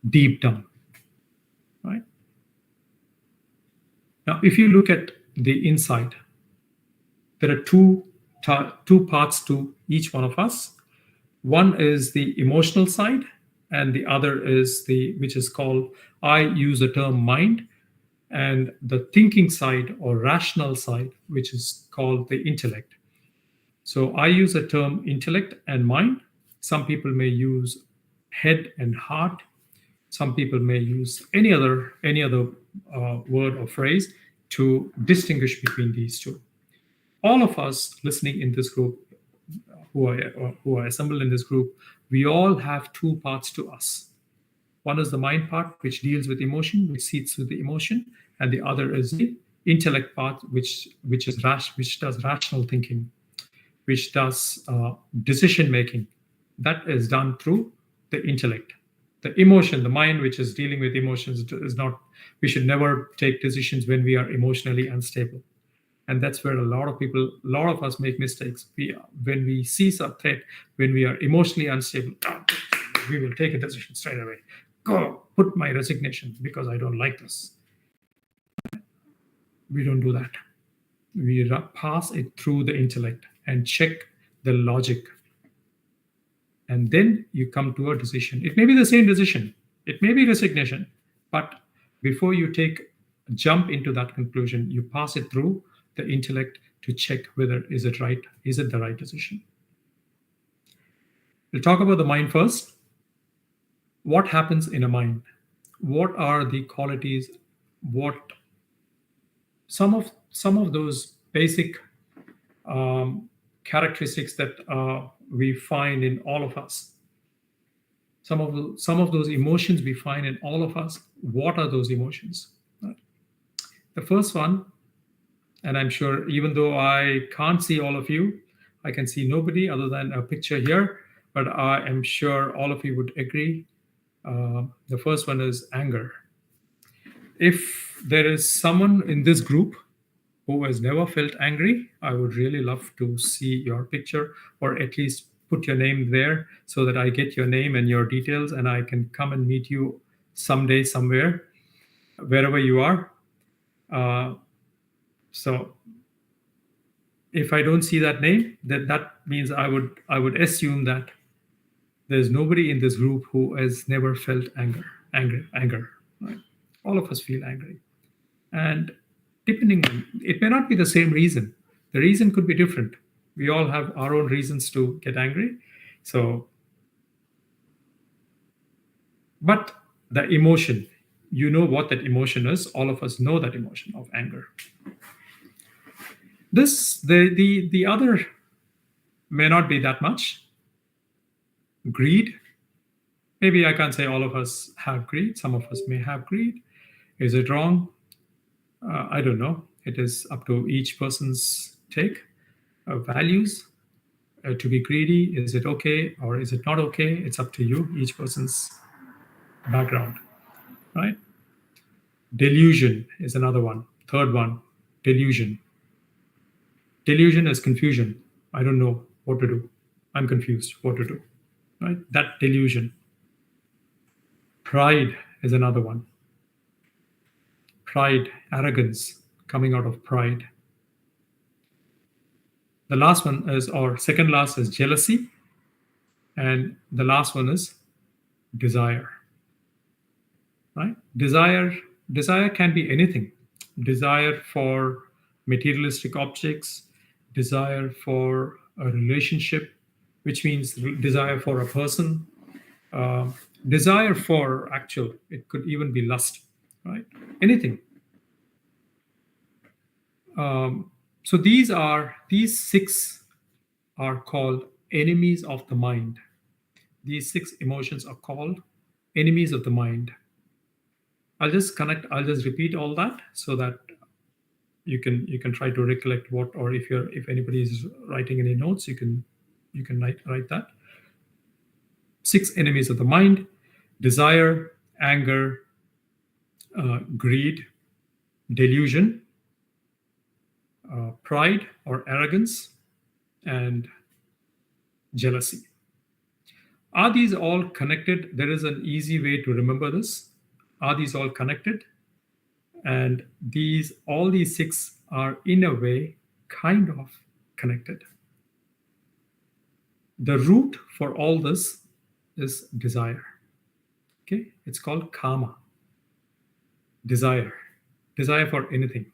deep down, right? Now, if you look at the inside, there are two parts to each one of us. One is the emotional side, and the other is which is called, I use the term mind, and the thinking side or rational side, which is called the intellect. So I use the term intellect and mind. Some people may use head and heart. Some people may use any other word or phrase to distinguish between these two. All of us listening in this group, who are assembled in this group, we all have two parts to us. One is the mind part, which deals with emotion, which seats with the emotion, and the other is the intellect part, which does rational thinking, which does decision making. That is done through the intellect. The emotion, the mind, which is dealing with emotions, is not. We should never take decisions when we are emotionally unstable, and that's where a lot of us make mistakes. When we see a threat, when we are emotionally unstable, we will take a decision straight away. Go put my resignation because I don't like this. We don't do that. We pass it through the intellect and check the logic. And then you come to a decision. It may be the same decision. It may be resignation. But before you jump into that conclusion, you pass it through the intellect to check whether is it the right decision. We'll talk about the mind first. What happens in a mind? What are the qualities? What some of those basic characteristics that we find in all of us? Some of those emotions we find in all of us. What are those emotions? The first one, and I'm sure even though I can't see all of you, I can see nobody other than a picture here, but I am sure all of you would agree. The first one is anger. If there is someone in this group who has never felt angry, I would really love to see your picture, or at least put your name there so that I get your name and your details and I can come and meet you someday, somewhere, wherever you are. So if I don't see that name, then that means I would assume that there's nobody in this group who has never felt anger. Right? All of us feel angry. And depending on, it may not be the same reason. The reason could be different. We all have our own reasons to get angry. So, but the emotion, you know what that emotion is. All of us know that emotion of anger. The other may not be that much. Greed. Maybe I can't say all of us have greed. Some of us may have greed. Is it wrong? I don't know. It is up to each person's take. Values. To be greedy, is it okay or is it not okay? It's up to you, each person's background, right? Delusion is another one. Third one, delusion. Delusion is confusion. I don't know what to do. I'm confused what to do, right? That delusion. Pride is another one. Pride, arrogance, coming out of pride. The last one is, or second last is jealousy. And the last one is desire. Right? Desire can be anything. Desire for materialistic objects, desire for a relationship, which means desire for a person, desire for it could even be lust, right? Anything. So these 6 are called enemies of the mind. These 6 emotions are called enemies of the mind. I'll just repeat all that so that you can try to recollect what, or if anybody is writing any notes, you can write that. 6 enemies of the mind: desire, anger, greed, delusion, pride or arrogance, and jealousy. Are these all connected? There is an easy way to remember this. Are these all connected? And all these 6 are in a way kind of connected. The root for all this is desire. Okay, it's called kama. Desire for anything.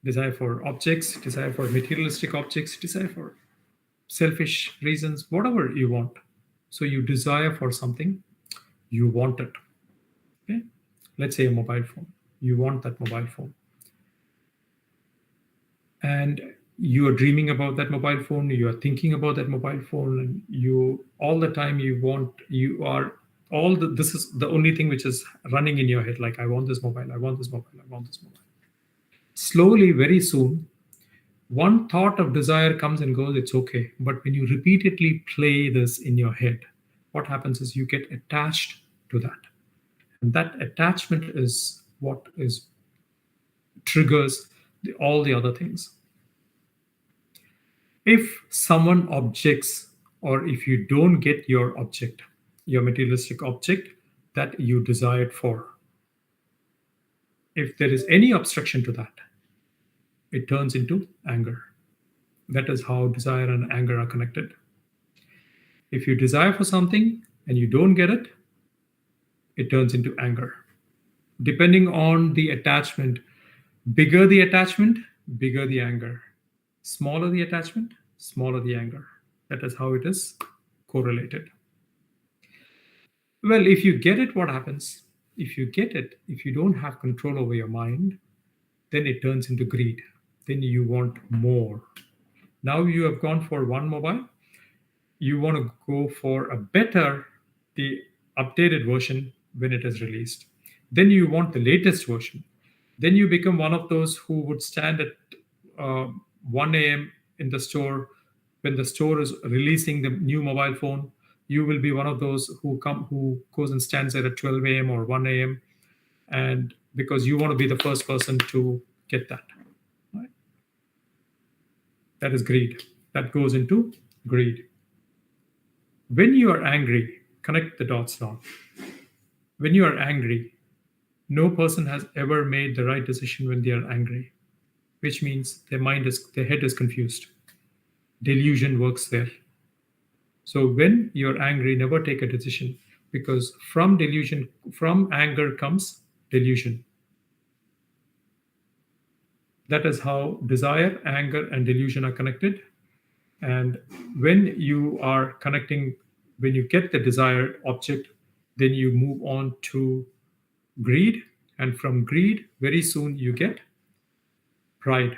Desire for objects, desire for materialistic objects, desire for selfish reasons, whatever you want. So you desire for something, you want it. Okay, let's say a mobile phone. You want that mobile phone, and you are dreaming about that mobile phone. You are thinking about that mobile phone, and you all the time this is the only thing which is running in your head. Like, I want this mobile. I want this mobile. I want this mobile. Slowly, very soon, one thought of desire comes and goes. It's okay, but when you repeatedly play this in your head, what happens is you get attached to that. And that attachment is what triggers all the other things. If someone objects, or if you don't get your object, your materialistic object that you desired for, if there is any obstruction to that, it turns into anger. That is how desire and anger are connected. If you desire for something and you don't get it, it turns into anger. Depending on the attachment, bigger the attachment, bigger the anger. Smaller the attachment, smaller the anger. That is how it is correlated. Well, if you get it, what happens? If you get it, if you don't have control over your mind, then it turns into greed. Then you want more. Now you have gone for one mobile. You want to go for the updated version when it is released. Then you want the latest version. Then you become one of those who would stand at 1 a.m. in the store when the store is releasing the new mobile phone. You will be one of those who goes and stands there at 12 a.m. or 1 a.m. and because you want to be the first person to get that. Right? That is greed. That goes into greed. When you are angry, connect the dots now. When you are angry, no person has ever made the right decision when they are angry, which means their head is confused. Delusion works there. So when you're angry, never take a decision, because from anger comes delusion. That is how desire, anger, and delusion are connected. And when you get the desired object, then you move on to greed. And from greed, very soon you get pride.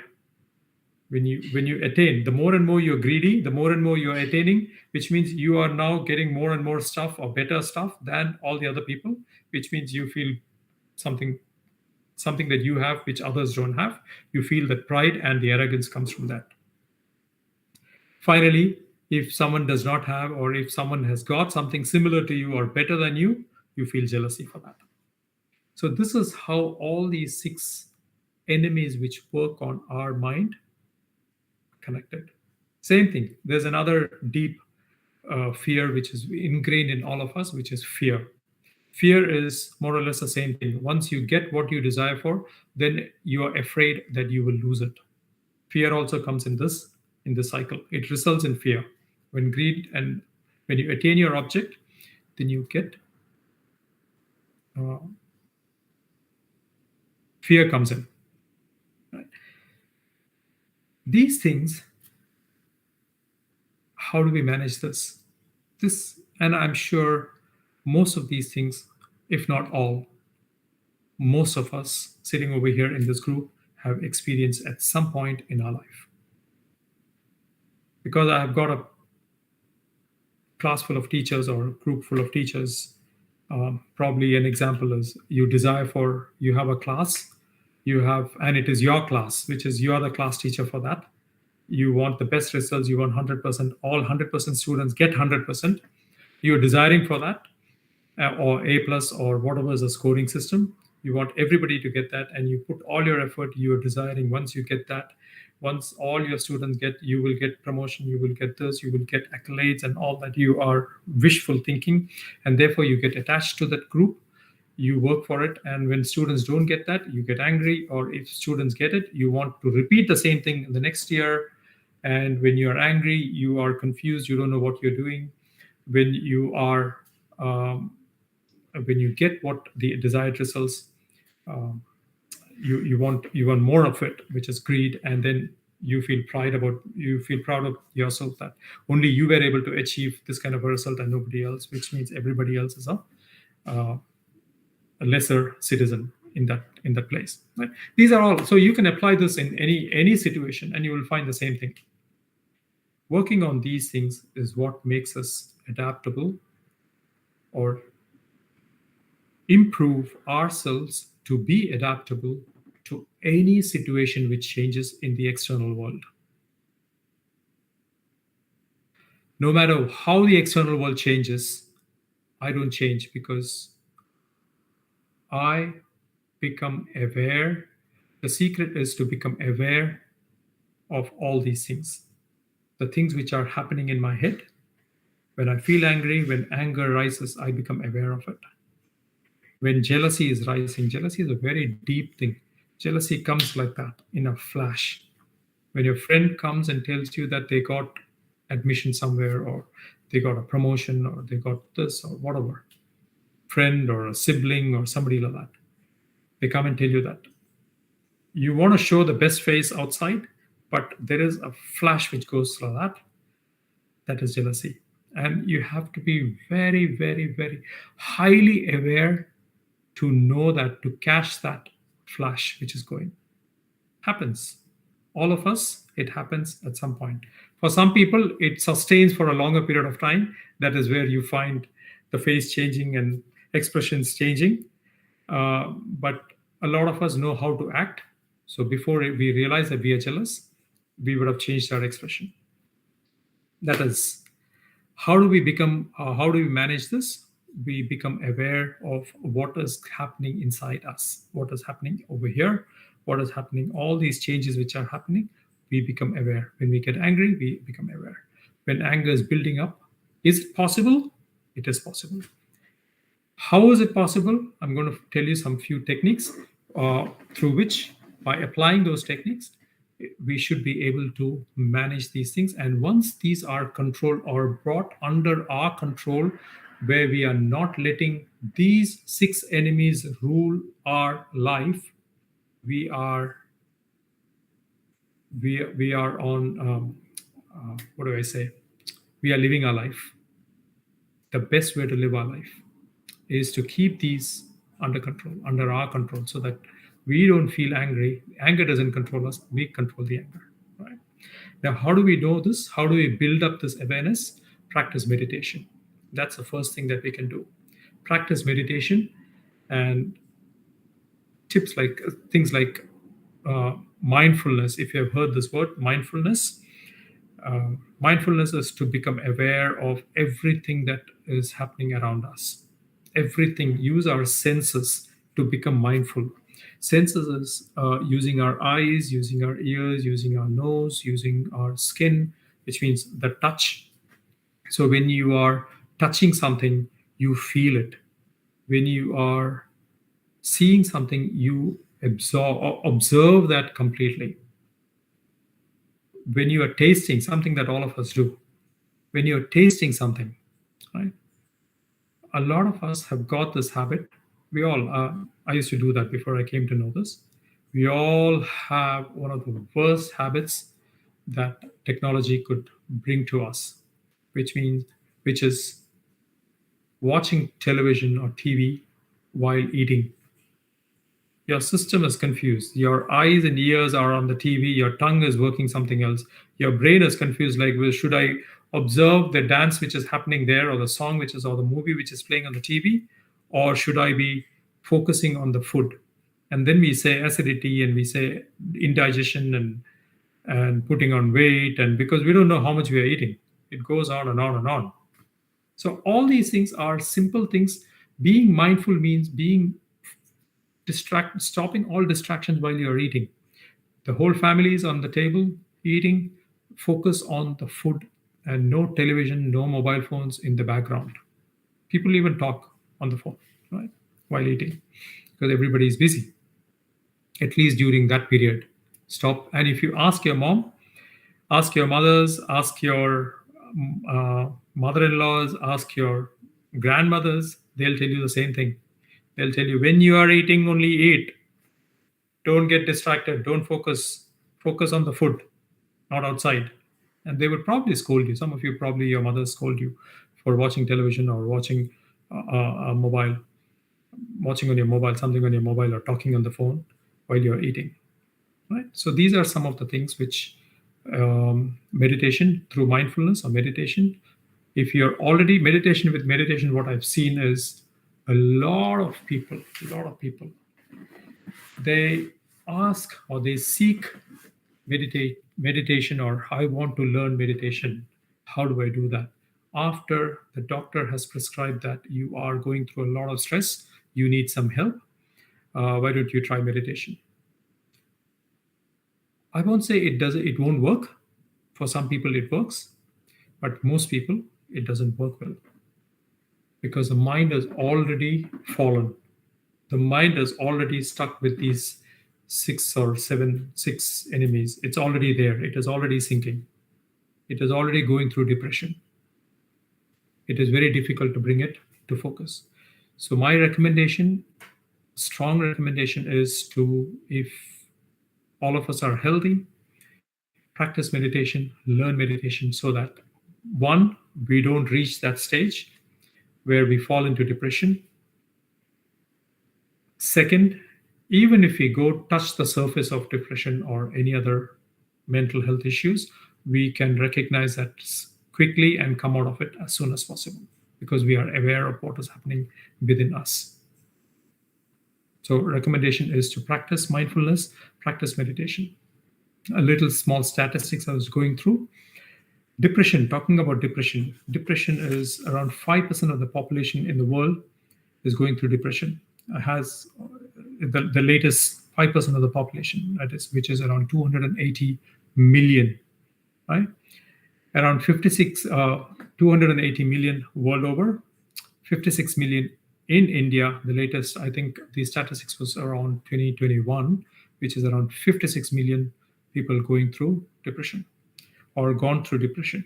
When you attain, the more and more you're greedy, the more and more you're attaining, which means you are now getting more and more stuff or better stuff than all the other people, which means you feel something that you have which others don't have. You feel that pride and the arrogance comes from that. Finally, if someone does not have, or if someone has got something similar to you or better than you feel jealousy for that. So this is how all these 6 enemies which work on our mind connected. Same thing. There's another deep fear which is ingrained in all of us, which is fear. Fear is more or less the same thing. Once you get what you desire for, then you are afraid that you will lose it. Fear also comes in this cycle. It results in fear. When you attain your object, then you get fear comes in. Right? These things, how do we manage this? And I'm sure most of these things, if not all, most of us sitting over here in this group have experienced at some point in our life. Because I have got class full of teachers or group full of teachers, probably an example is you have a class, and it is your class, which is you are the class teacher for that. You want the best results, you want 100%, all 100% students get 100%. You're desiring for that, or A plus or whatever is the scoring system. You want everybody to get that, and you put all your effort. You are desiring, once you get that, once all your students get, you will get promotion, you will get this, you will get accolades and all that. You are wishful thinking, and therefore you get attached to that group. You work for it, and when students don't get that, you get angry, or if students get it, you want to repeat the same thing in the next year. And when you are angry, you are confused, you don't know what you're doing. When you are when you get what the desired results, you want more of it, which is greed, and then you feel proud of yourself that only you were able to achieve this kind of a result and nobody else, which means everybody else is a lesser citizen in that place. Right? These are all, so you can apply this in any situation, and you will find the same thing. Working on these things is what makes us adaptable, or improve ourselves to be adaptable to any situation which changes in the external world. No matter how the external world changes, I don't change, because I become aware. The secret is to become aware of all these things. The things which are happening in my head. When I feel angry, when anger rises, I become aware of it. When jealousy is rising, jealousy is a very deep thing. Jealousy comes like that in a flash. When your friend comes and tells you that they got admission somewhere, or they got a promotion, or they got this or whatever, friend or a sibling or somebody like that, they come and tell you that. You want to show the best face outside, but there is a flash which goes through that. That is jealousy. And you have to be very, very, very highly aware to know that, to catch that flash which is going. Happens. All of us, it happens at some point. For some people, it sustains for a longer period of time. That is where you find the face changing and expressions changing. But a lot of us know how to act. So before we realize that we are jealous, we would have changed our expression. That is, how do we manage this? We become aware of what is happening inside us, what is happening over here, what is happening, all these changes which are happening, we become aware. When we get angry, we become aware. When anger is building up, is it possible? It is possible. How is it possible? I'm going to tell you some few techniques through which, by applying those techniques, we should be able to manage these things. And once these are controlled or brought under our control, where we are not letting these 6 enemies rule our life, we are on what do I say? We are living our life. The best way to live our life is to keep these under control, under our control, so that we don't feel angry. Anger doesn't control us. We control the anger. Right? Now, how do we know this? How do we build up this awareness? Practice meditation. That's the first thing that we can do. Practice meditation, and tips like things like mindfulness. If you have heard this word, mindfulness. Mindfulness is to become aware of everything that is happening around us. Everything. Use our senses to become mindful. Senses is using our eyes, using our ears, using our nose, using our skin, which means the touch. So when you are touching something, you feel it. When you are seeing something, you observe that completely. When you are tasting something, that all of us do, when you're tasting something, right? A lot of us have got this habit. We all, I used to do that before I came to know this. We all have one of the worst habits that technology could bring to us, which is watching television or TV while eating. Your system is confused. Your eyes and ears are on the TV. Your tongue is working something else. Your brain is confused. Like, well, should I observe the dance which is happening there, or the song which is, or the movie which is playing on the TV, or should I be focusing on the food? And then we say acidity, and we say indigestion, and putting on weight, and because we don't know how much we are eating, it goes on and on and on. So all these things are simple things. Being mindful means being stopping all distractions while you're eating. The whole family is on the table eating. Focus on the food, and no television, no mobile phones in the background. People even talk on the phone, right, while eating, because everybody is busy. At least during that period, stop. And if you ask your mom, ask your mothers, ask your mother-in-laws, ask your grandmothers, they'll tell you the same thing. They'll tell you, when you are eating, only eat. Don't get distracted. Don't focus. Focus on the food, not outside. And they would probably scold you. Some of you, probably your mothers scold you for watching television, or watching a mobile, watching on your mobile, something on your mobile, or talking on the phone while you're eating. Right. So these are some of the things which meditation, through mindfulness or meditation. If you're already meditation, with meditation, what I've seen is a lot of people, they ask or they seek meditation, or I want to learn meditation. How do I do that? After the doctor has prescribed that you are going through a lot of stress, you need some help, why don't you try meditation? I won't say it won't work. For some people it works, but most people it doesn't work well, because the mind has already fallen. The mind is already stuck with these six enemies. It's already there. It is already sinking. It is already going through depression. It is very difficult to bring it to focus. So my recommendation, strong recommendation, is to, if all of us are healthy, practice meditation, learn meditation, so that, one, we don't reach that stage where we fall into depression. Second, even if we go touch the surface of depression or any other mental health issues, we can recognize that quickly and come out of it as soon as possible, because we are aware of what is happening within us. So recommendation is to practice mindfulness, practice meditation. A little small statistics I was going through. Depression, talking about depression. Depression is around 5% of the population in the world is going through depression. Has the latest 5% of the population, that is, which is around 280 million, right? Around 280 million world over, 56 million in India. The latest, I think the statistics was around 2021, which is around 56 million people going through depression or gone through depression.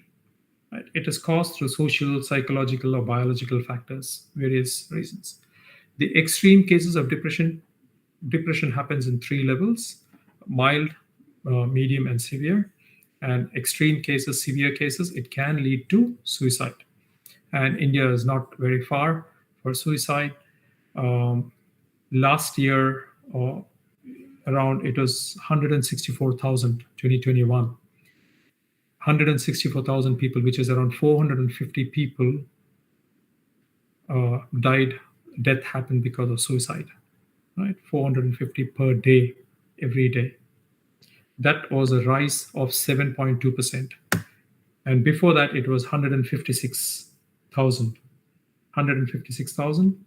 Right? It is caused through social, psychological, or biological factors, various reasons. The extreme cases of depression happens in 3 levels: mild, medium, and severe. And extreme cases, severe cases, it can lead to suicide. And India is not very far for suicide. Last year, around, it was 164,000, 2021. 164,000 people, which is around 450 people died. Death happened because of suicide, right? 450 per day, every day. That was a rise of 7.2%. And before that, it was 156,000. 156,000.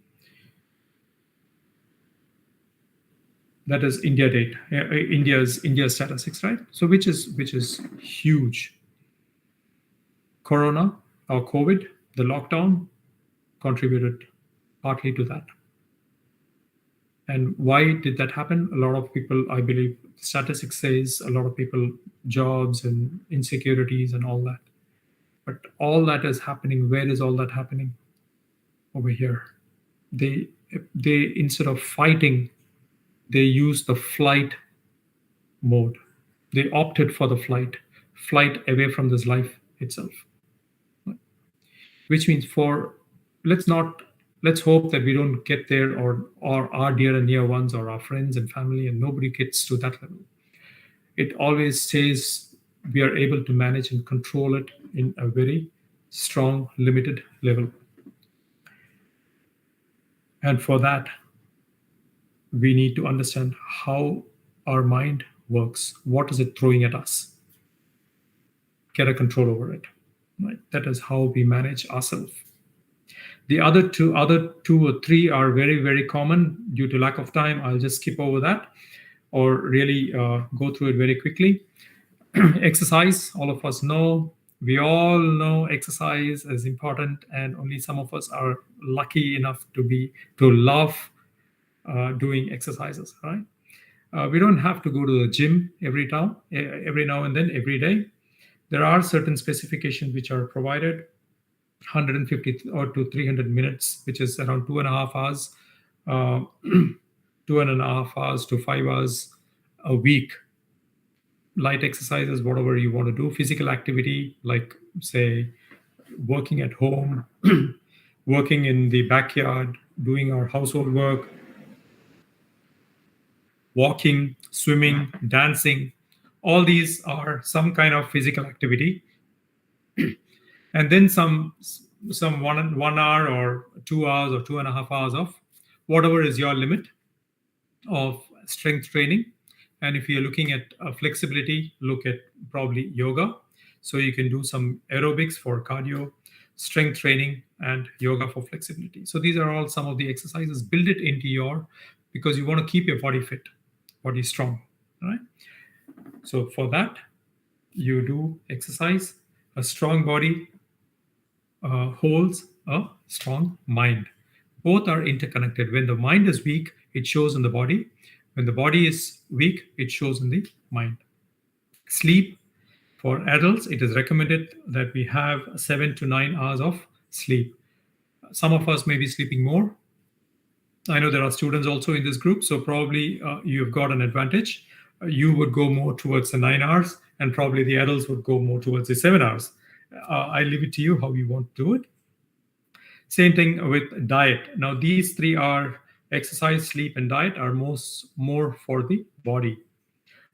That is India date, India's statistics, right? So which is huge. Corona or COVID, the lockdown, contributed partly to that. And why did that happen? A lot of people, I believe, statistics says a lot of people, jobs and insecurities and all that. But all that is happening. Where is all that happening? Over here. They instead of fighting, they use the flight mode. They opted for the flight away from this life itself. Which means let's hope that we don't get there, or our dear and near ones, or our friends and family, and nobody gets to that level. It always stays we are able to manage and control it in a very strong, limited level. And for that, we need to understand how our mind works. What is it throwing at us? Get a control over it. Right? That is how we manage ourselves. The other two or three are very, very common. Due to lack of time, I'll just skip over that or really go through it very quickly. Exercise, all of us know. We all know exercise is important, and only some of us are lucky enough to love doing exercises, right? We don't have to go to the gym every now and then, every day. There are certain specifications which are provided, 150 or to 300 minutes, which is around 2.5 hours, 2.5 hours to 5 hours a week. Light exercises, whatever you want to do, physical activity, like say working at home, working in the backyard, doing our household work, walking, swimming, dancing, all these are some kind of physical activity. And then some 1 hour or 2 hours or 2.5 hours of whatever is your limit of strength training. And if you're looking at flexibility, look at probably yoga. So you can do some aerobics for cardio, strength training, and yoga for flexibility. So these are all some of the exercises. Build it into because you want to keep your body fit, body strong, right? So for that, you do exercise. A strong body holds a strong mind. Both are interconnected. When the mind is weak, it shows in the body. When the body is weak, it shows in the mind. Sleep. For adults, it is recommended that we have 7 to 9 hours of sleep. Some of us may be sleeping more. I know there are students also in this group, so probably you've got an advantage. You would go more towards the 9 hours, and probably the adults would go more towards the 7 hours. I leave it to you how you want to do it. Same thing with diet. Now, these three are exercise, sleep, and diet are more for the body.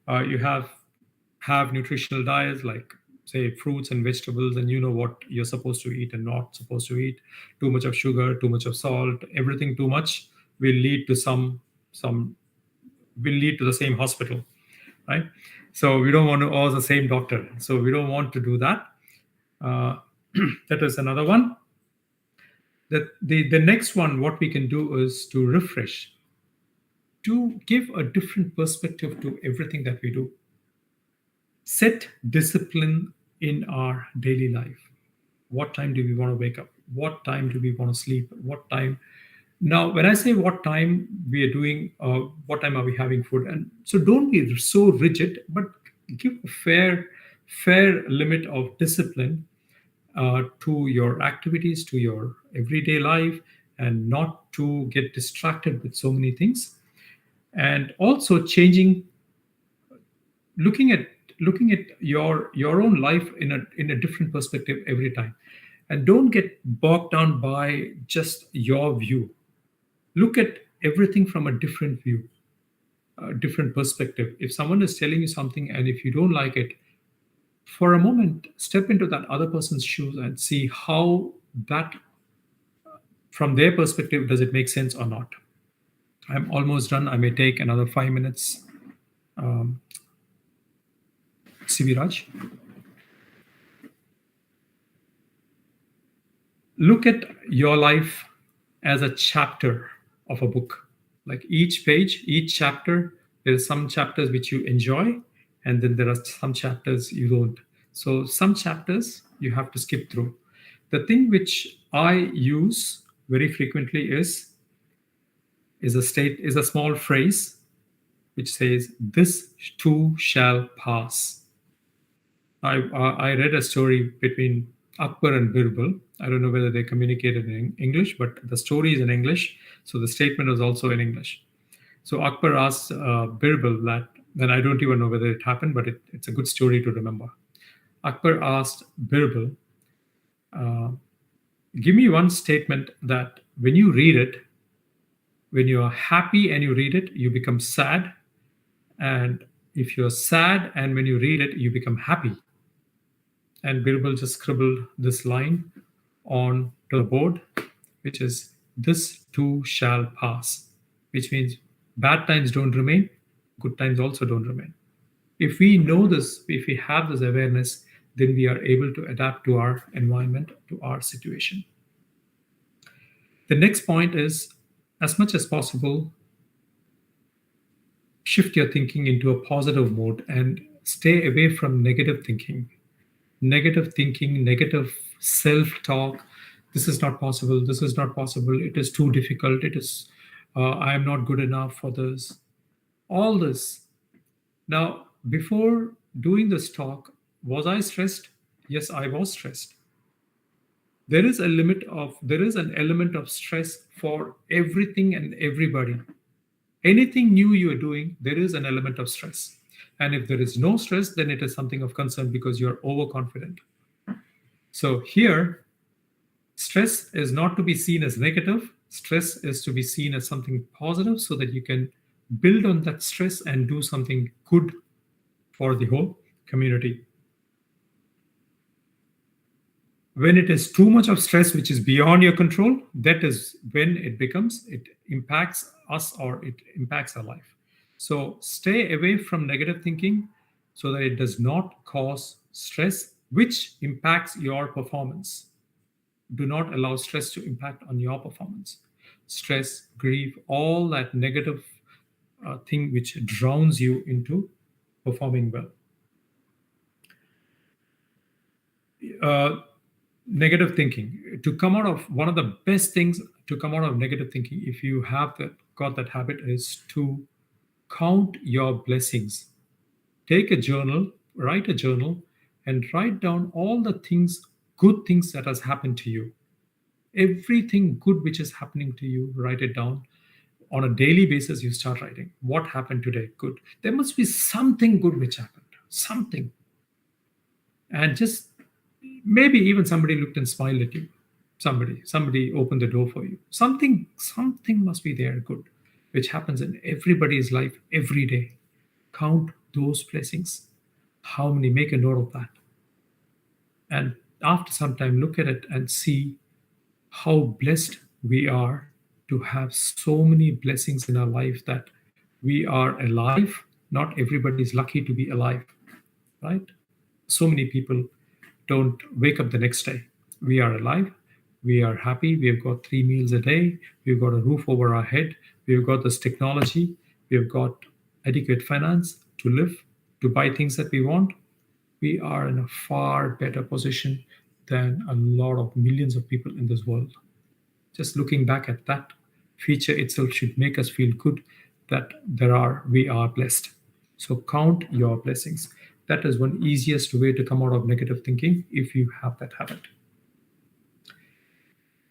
You have nutritional diets like, say, fruits and vegetables, and you know what you're supposed to eat and not supposed to eat. Too much of sugar, too much of salt, everything too much will lead to the same hospital, right? So we don't want to all the same doctor. So we don't want to do that. That is another one. The next one, what we can do is to refresh, to give a different perspective to everything that we do. Set discipline in our daily life. What time do we want to wake up? What time do we want to sleep? What time? Now, when I say what time we are doing, what time are we having food? And so don't be so rigid, but give a fair limit of discipline to your activities, to your everyday life, and not to get distracted with so many things. And also looking at your own life in a different perspective every time, and don't get bogged down by just your view. Look at everything from a different view, a different perspective. If someone is telling you something and if you don't like it, for a moment, step into that other person's shoes and see how that, from their perspective, does it make sense or not. I'm almost done. I may take another 5 minutes. Siviraj. Look at your life as a chapter of a book. Like each page, each chapter, there's some chapters which you enjoy, and then there are some chapters you don't. So some chapters you have to skip through. The thing which I use very frequently is a small phrase which says, "This too shall pass." I read a story between Akbar and Birbal. I don't know whether they communicated in English, but the story is in English, so the statement was also in English. So Akbar asked Birbal that, and I don't even know whether it happened, but it's a good story to remember. Akbar asked Birbal, give me one statement that when you read it, when you are happy and you read it, you become sad, and if you're sad and when you read it, you become happy. And Birbal just scribbled this line on to the board, which is, "This too shall pass," which means bad times don't remain, good times also don't remain. If we know this, if we have this awareness, then we are able to adapt to our environment, to our situation. The next point is, as much as possible, shift your thinking into a positive mode and stay away from negative thinking. Negative thinking, negative self talk. This is not possible. This is not possible. It is too difficult. I am not good enough for this. All this. Now, before doing this talk, was I stressed? Yes, I was stressed. There is an element of stress for everything and everybody. Anything new you are doing, there is an element of stress. And if there is no stress, then it is something of concern because you're overconfident. So here, stress is not to be seen as negative. Stress is to be seen as something positive so that you can build on that stress and do something good for the whole community. When it is too much of stress, which is beyond your control, that is when it impacts us or it impacts our life. So stay away from negative thinking so that it does not cause stress, which impacts your performance. Do not allow stress to impact on your performance. Stress, grief, all that negative thing which drowns you into performing well. Negative thinking. To come out of one of the best things to come out of negative thinking, if you have got that habit, is to count your blessings. Take a journal, write a journal, and write down all the things, good things that has happened to you. Everything good which is happening to you, write it down. On a daily basis, you start writing. What happened today? Good. There must be something good which happened. Something. And just maybe even somebody looked and smiled at you. Somebody opened the door for you. Something must be there good, which happens in everybody's life every day. Count those blessings. How many? Make a note of that. And after some time, look at it and see how blessed we are to have so many blessings in our life, that we are alive. Not everybody is lucky to be alive, right? So many people don't wake up the next day. We are alive. We are happy. We've got 3 meals a day. We've got a roof over our head. We've got this technology. We've got adequate finance to live, to buy things that we want. We are in a far better position than a lot of millions of people in this world. Just looking back at that feature itself should make us feel good that we are blessed. So count your blessings. That is one easiest way to come out of negative thinking if you have that habit.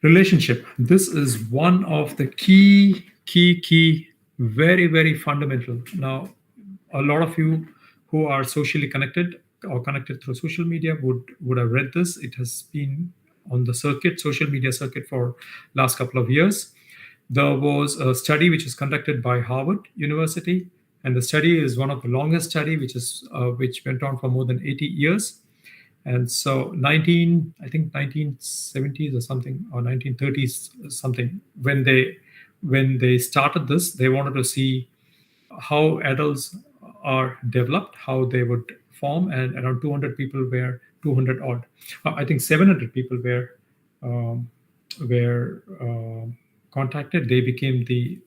Relationship. This is one of the key, very, very fundamental. Now, a lot of you who are socially connected or connected through social media would have read this. It has been on the social media circuit for last couple of years. There was a study which was conducted by Harvard University, and the study is one of the longest study, which went on for more than 80 years. And so 1970s or something, or 1930s something, when they started this, they wanted to see how adults are developed, how they would form, and around 200 people were 200 odd. I think 700 people were contacted. They became the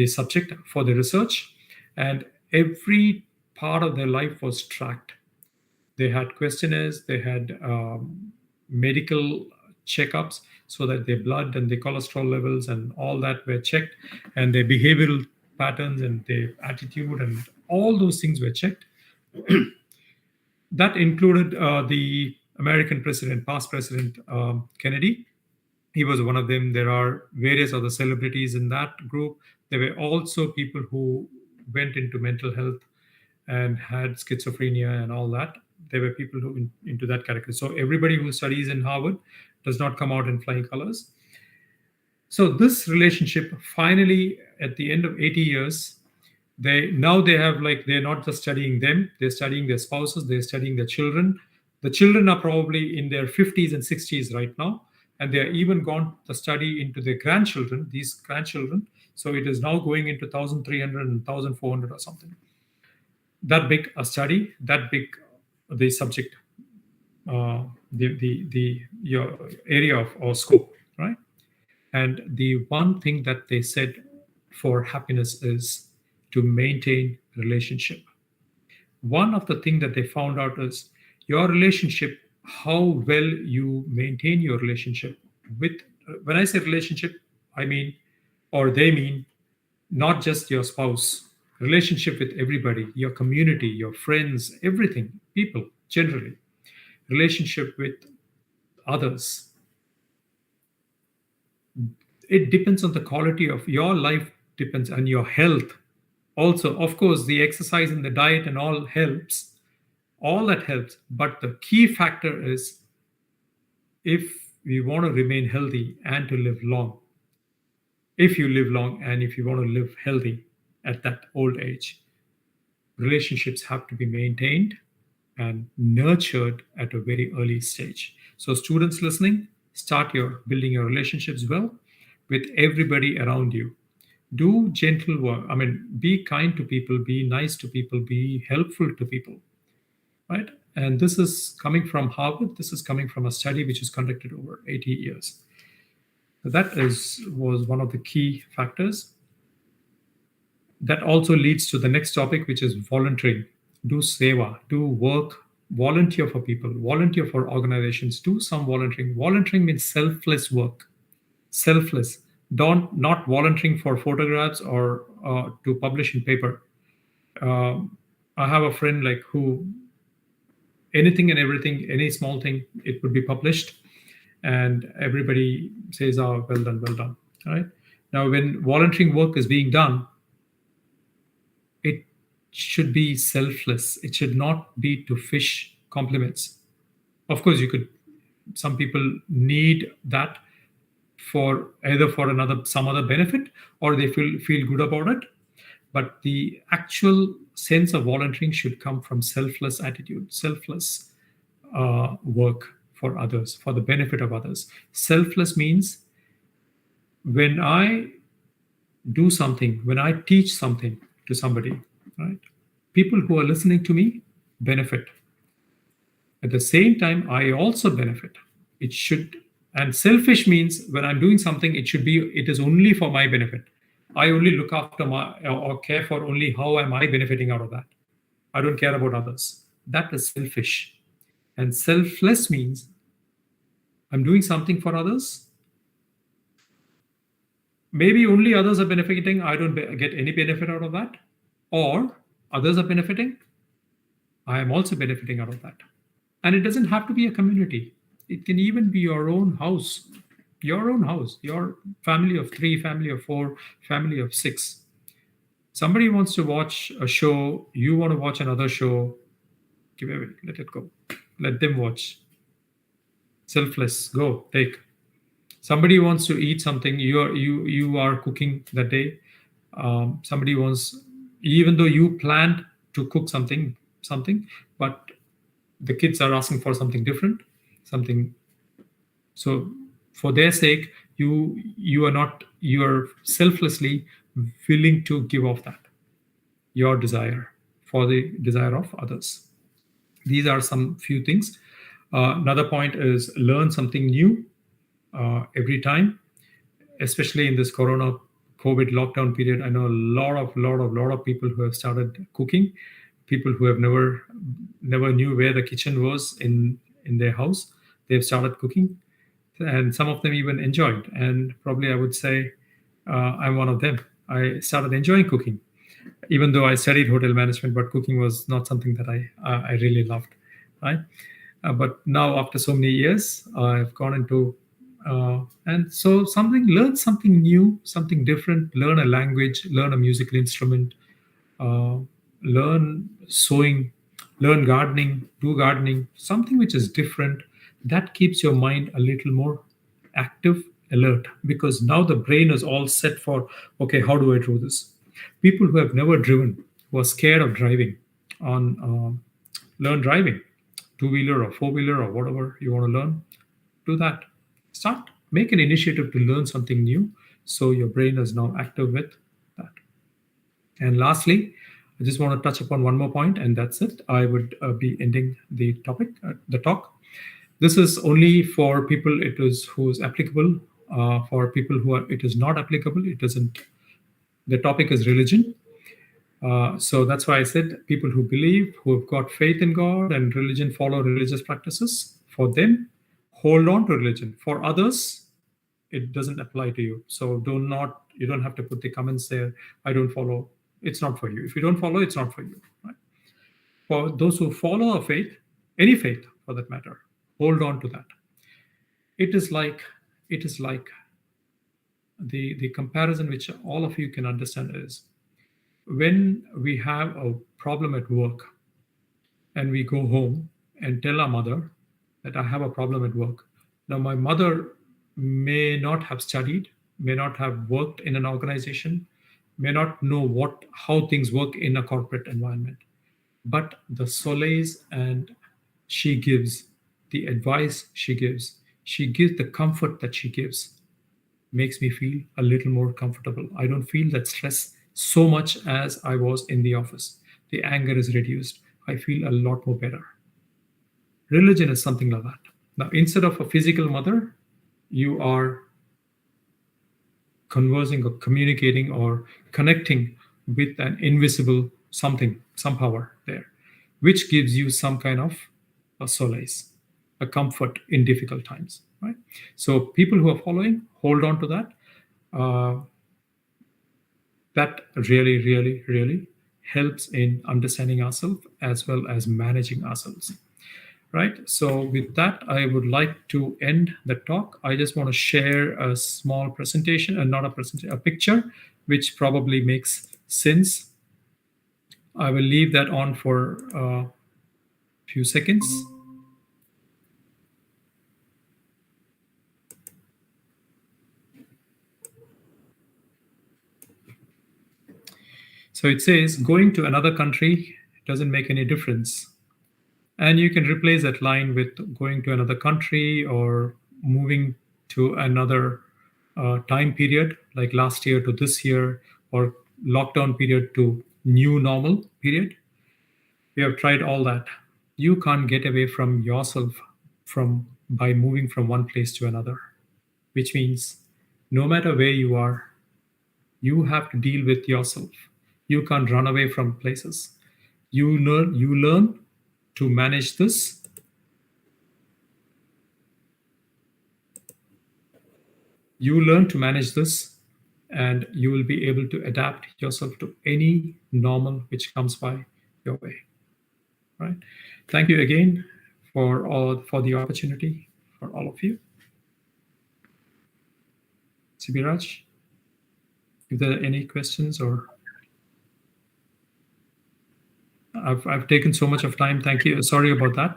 subject for the research, and every part of their life was tracked. They had questionnaires, they had medical checkups, so that their blood and their cholesterol levels and all that were checked, and their behavioral patterns and their attitude and all those things were checked. That included the American president, past President Kennedy. He was one of them. There are various other celebrities in that group. There were also people who went into mental health and had schizophrenia and all that. There were people who into that category. So everybody who studies in Harvard does not come out in flying colors. So this relationship, finally, at the end of 80 years, They have, like, they're not just studying them, they're studying their spouses, they're studying their children. The children are probably in their 50s and 60s right now, and they are even gone to study into their grandchildren, these grandchildren. So it is now going into 1300 and 1400 or something. That big a study, that big the subject, the your area of or scope, right? And the one thing that they said for happiness is to maintain relationship. One of the things that they found out is your relationship, how well you maintain your relationship with, when I say relationship, I mean, or they mean, not just your spouse, relationship with everybody, your community, your friends, everything, people generally, relationship with others. It depends on the quality of your life, depends on your health. Also, of course, the exercise and the diet and all helps, all that helps. But the key factor is, if we want to remain healthy and to live long, if you live long and if you want to live healthy at that old age, relationships have to be maintained and nurtured at a very early stage. So students listening, start your building your relationships well with everybody around you. Do gentle work. I mean, be kind to people, be nice to people, be helpful to people, right? And this is coming from Harvard. This is coming from a study which is conducted over 80 years. So that was one of the key factors. That also leads to the next topic, which is volunteering. Do seva, do work, volunteer for people, volunteer for organizations, do some volunteering. Volunteering means selfless work. Selfless. Not volunteering for photographs or to publish in paper. I have a friend like who anything and everything, any small thing, it would be published, and everybody says, "Oh, well done, well done." All right. Now, when volunteering work is being done, it should be selfless. It should not be to fish compliments. Of course, you could. Some people need that for either for some other benefit, or they feel good about it. But the actual sense of volunteering should come from selfless attitude, selfless work for others, for the benefit of others. Selfless means when I do something, when I teach something to somebody, right? People who are listening to me benefit. At the same time, I also benefit. It should, and selfish means when I'm doing something, it is only for my benefit. I only look after or care for only how am I benefiting out of that. I don't care about others. That is selfish. And selfless means I'm doing something for others. Maybe only others are benefiting. I don't get any benefit out of that. Or others are benefiting. I am also benefiting out of that. And it doesn't have to be a community. It can even be your own house, your family of 3, family of 4, family of 6. Somebody wants to watch a show, you want to watch another show, let it go. Let them watch. Selfless, go, take. Somebody wants to eat something, you are cooking that day. Somebody wants, even though you planned to cook something, but the kids are asking for something different, something. So for their sake, you are selflessly willing to give off that, your desire, for the desire of others. These are some few things. Another point is learn something new every time, especially in this COVID lockdown period. I know a lot of people who have started cooking, people who have never knew where the kitchen was in their house. They've started cooking, and some of them even enjoyed. And probably I would say I'm one of them. I started enjoying cooking, even though I studied hotel management, but cooking was not something that I really loved, right? But now after so many years, I've gone into and so learn something new, something different, learn a language, learn a musical instrument, learn sewing, learn gardening, do gardening, something which is different. That keeps your mind a little more active, alert, because now the brain is all set for, okay, how do I do this? People who have never driven, who are scared of driving, learn driving, two-wheeler or four-wheeler or whatever you want to learn, do that. Start, make an initiative to learn something new, so your brain is now active with that. And lastly, I just want to touch upon one more point, and that's it. I would be ending the topic, the talk. This is only for people it is who is applicable. For people who are it is not applicable, it doesn't. The topic is religion. So that's why I said people who believe, who have got faith in God and religion, follow religious practices. For them, hold on to religion. For others, it doesn't apply to you. So you don't have to put the comments there. I don't follow. It's not for you. If you don't follow, it's not for you. Right? For those who follow a faith, any faith for that matter, hold on to that. It is like the comparison which all of you can understand is when we have a problem at work and we go home and tell our mother that I have a problem at work. Now, my mother may not have studied, may not have worked in an organization, may not know how things work in a corporate environment. But the solace and she gives, the advice she gives the comfort that she gives makes me feel a little more comfortable. I don't feel that stress so much as I was in the office. The anger is reduced. I feel a lot more better. Religion is something like that. Now, instead of a physical mother, you are conversing or communicating or connecting with an invisible something, some power there, which gives you some kind of a solace, a comfort in difficult times, right? So people who are following, hold on to that. That really, really, really helps in understanding ourselves as well as managing ourselves. Right. So with that, I would like to end the talk. I just want to share a small presentation and not a presentation, a picture, which probably makes sense. I will leave that on for a few seconds. So it says going to another country doesn't make any difference. And you can replace that line with going to another country or moving to another time period, like last year to this year, or lockdown period to new normal period. We have tried all that. You can't get away from yourself by moving from one place to another, which means no matter where you are, you have to deal with yourself. You can't run away from places. You learn to manage this. You learn to manage this, and you will be able to adapt yourself to any normal which comes by your way. Right? Thank you again for the opportunity for all of you. Sibiraj, if there are any questions or I've taken so much of time. Thank you. Sorry about that.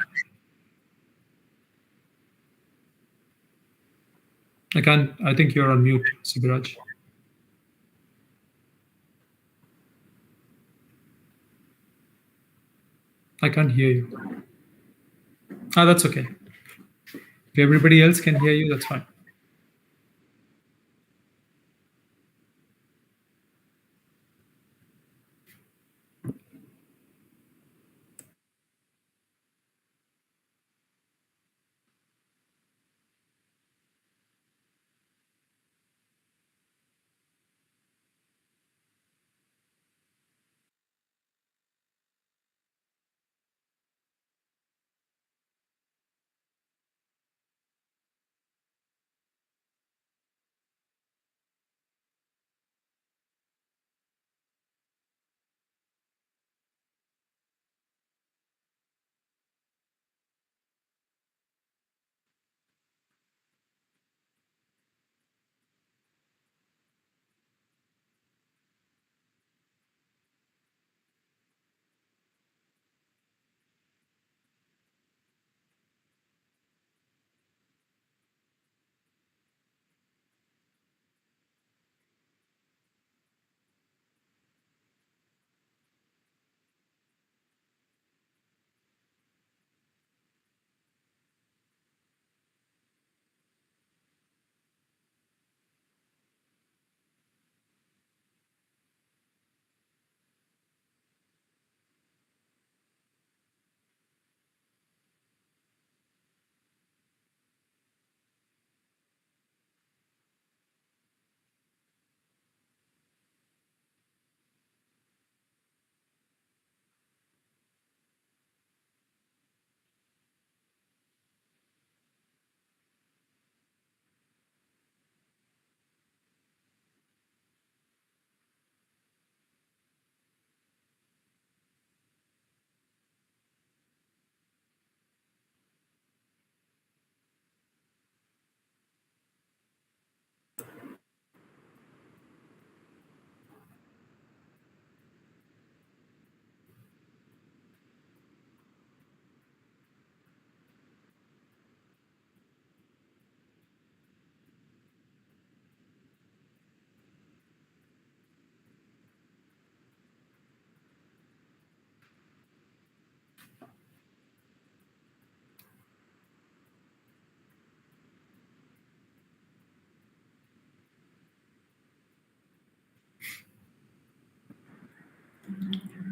I think you're on mute, Sibiraj. I can't hear you. That's okay. If everybody else can hear you, that's fine.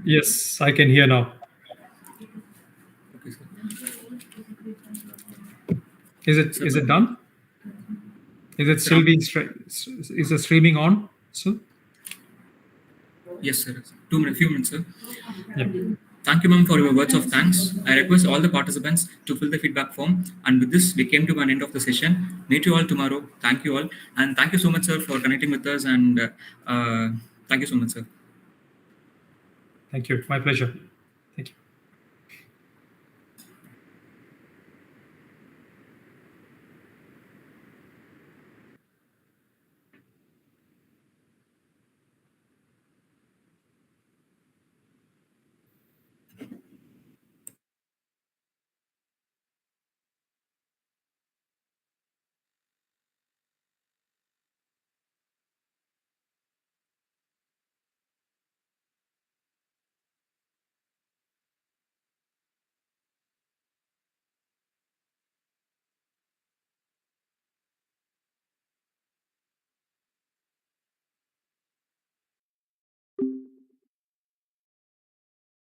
Yes, I can hear now. Okay, sir. Is it done? Is it still being is the streaming on? So Yes, sir. 2 minutes, few minutes, sir. yeah. Thank you, ma'am, for your words of thanks. I request all the participants to fill the feedback form. And with this, we came to an end of the session. Meet you all tomorrow. Thank you all. And thank you so much, sir, for connecting with us. And thank you so much, sir. Thank you. My pleasure.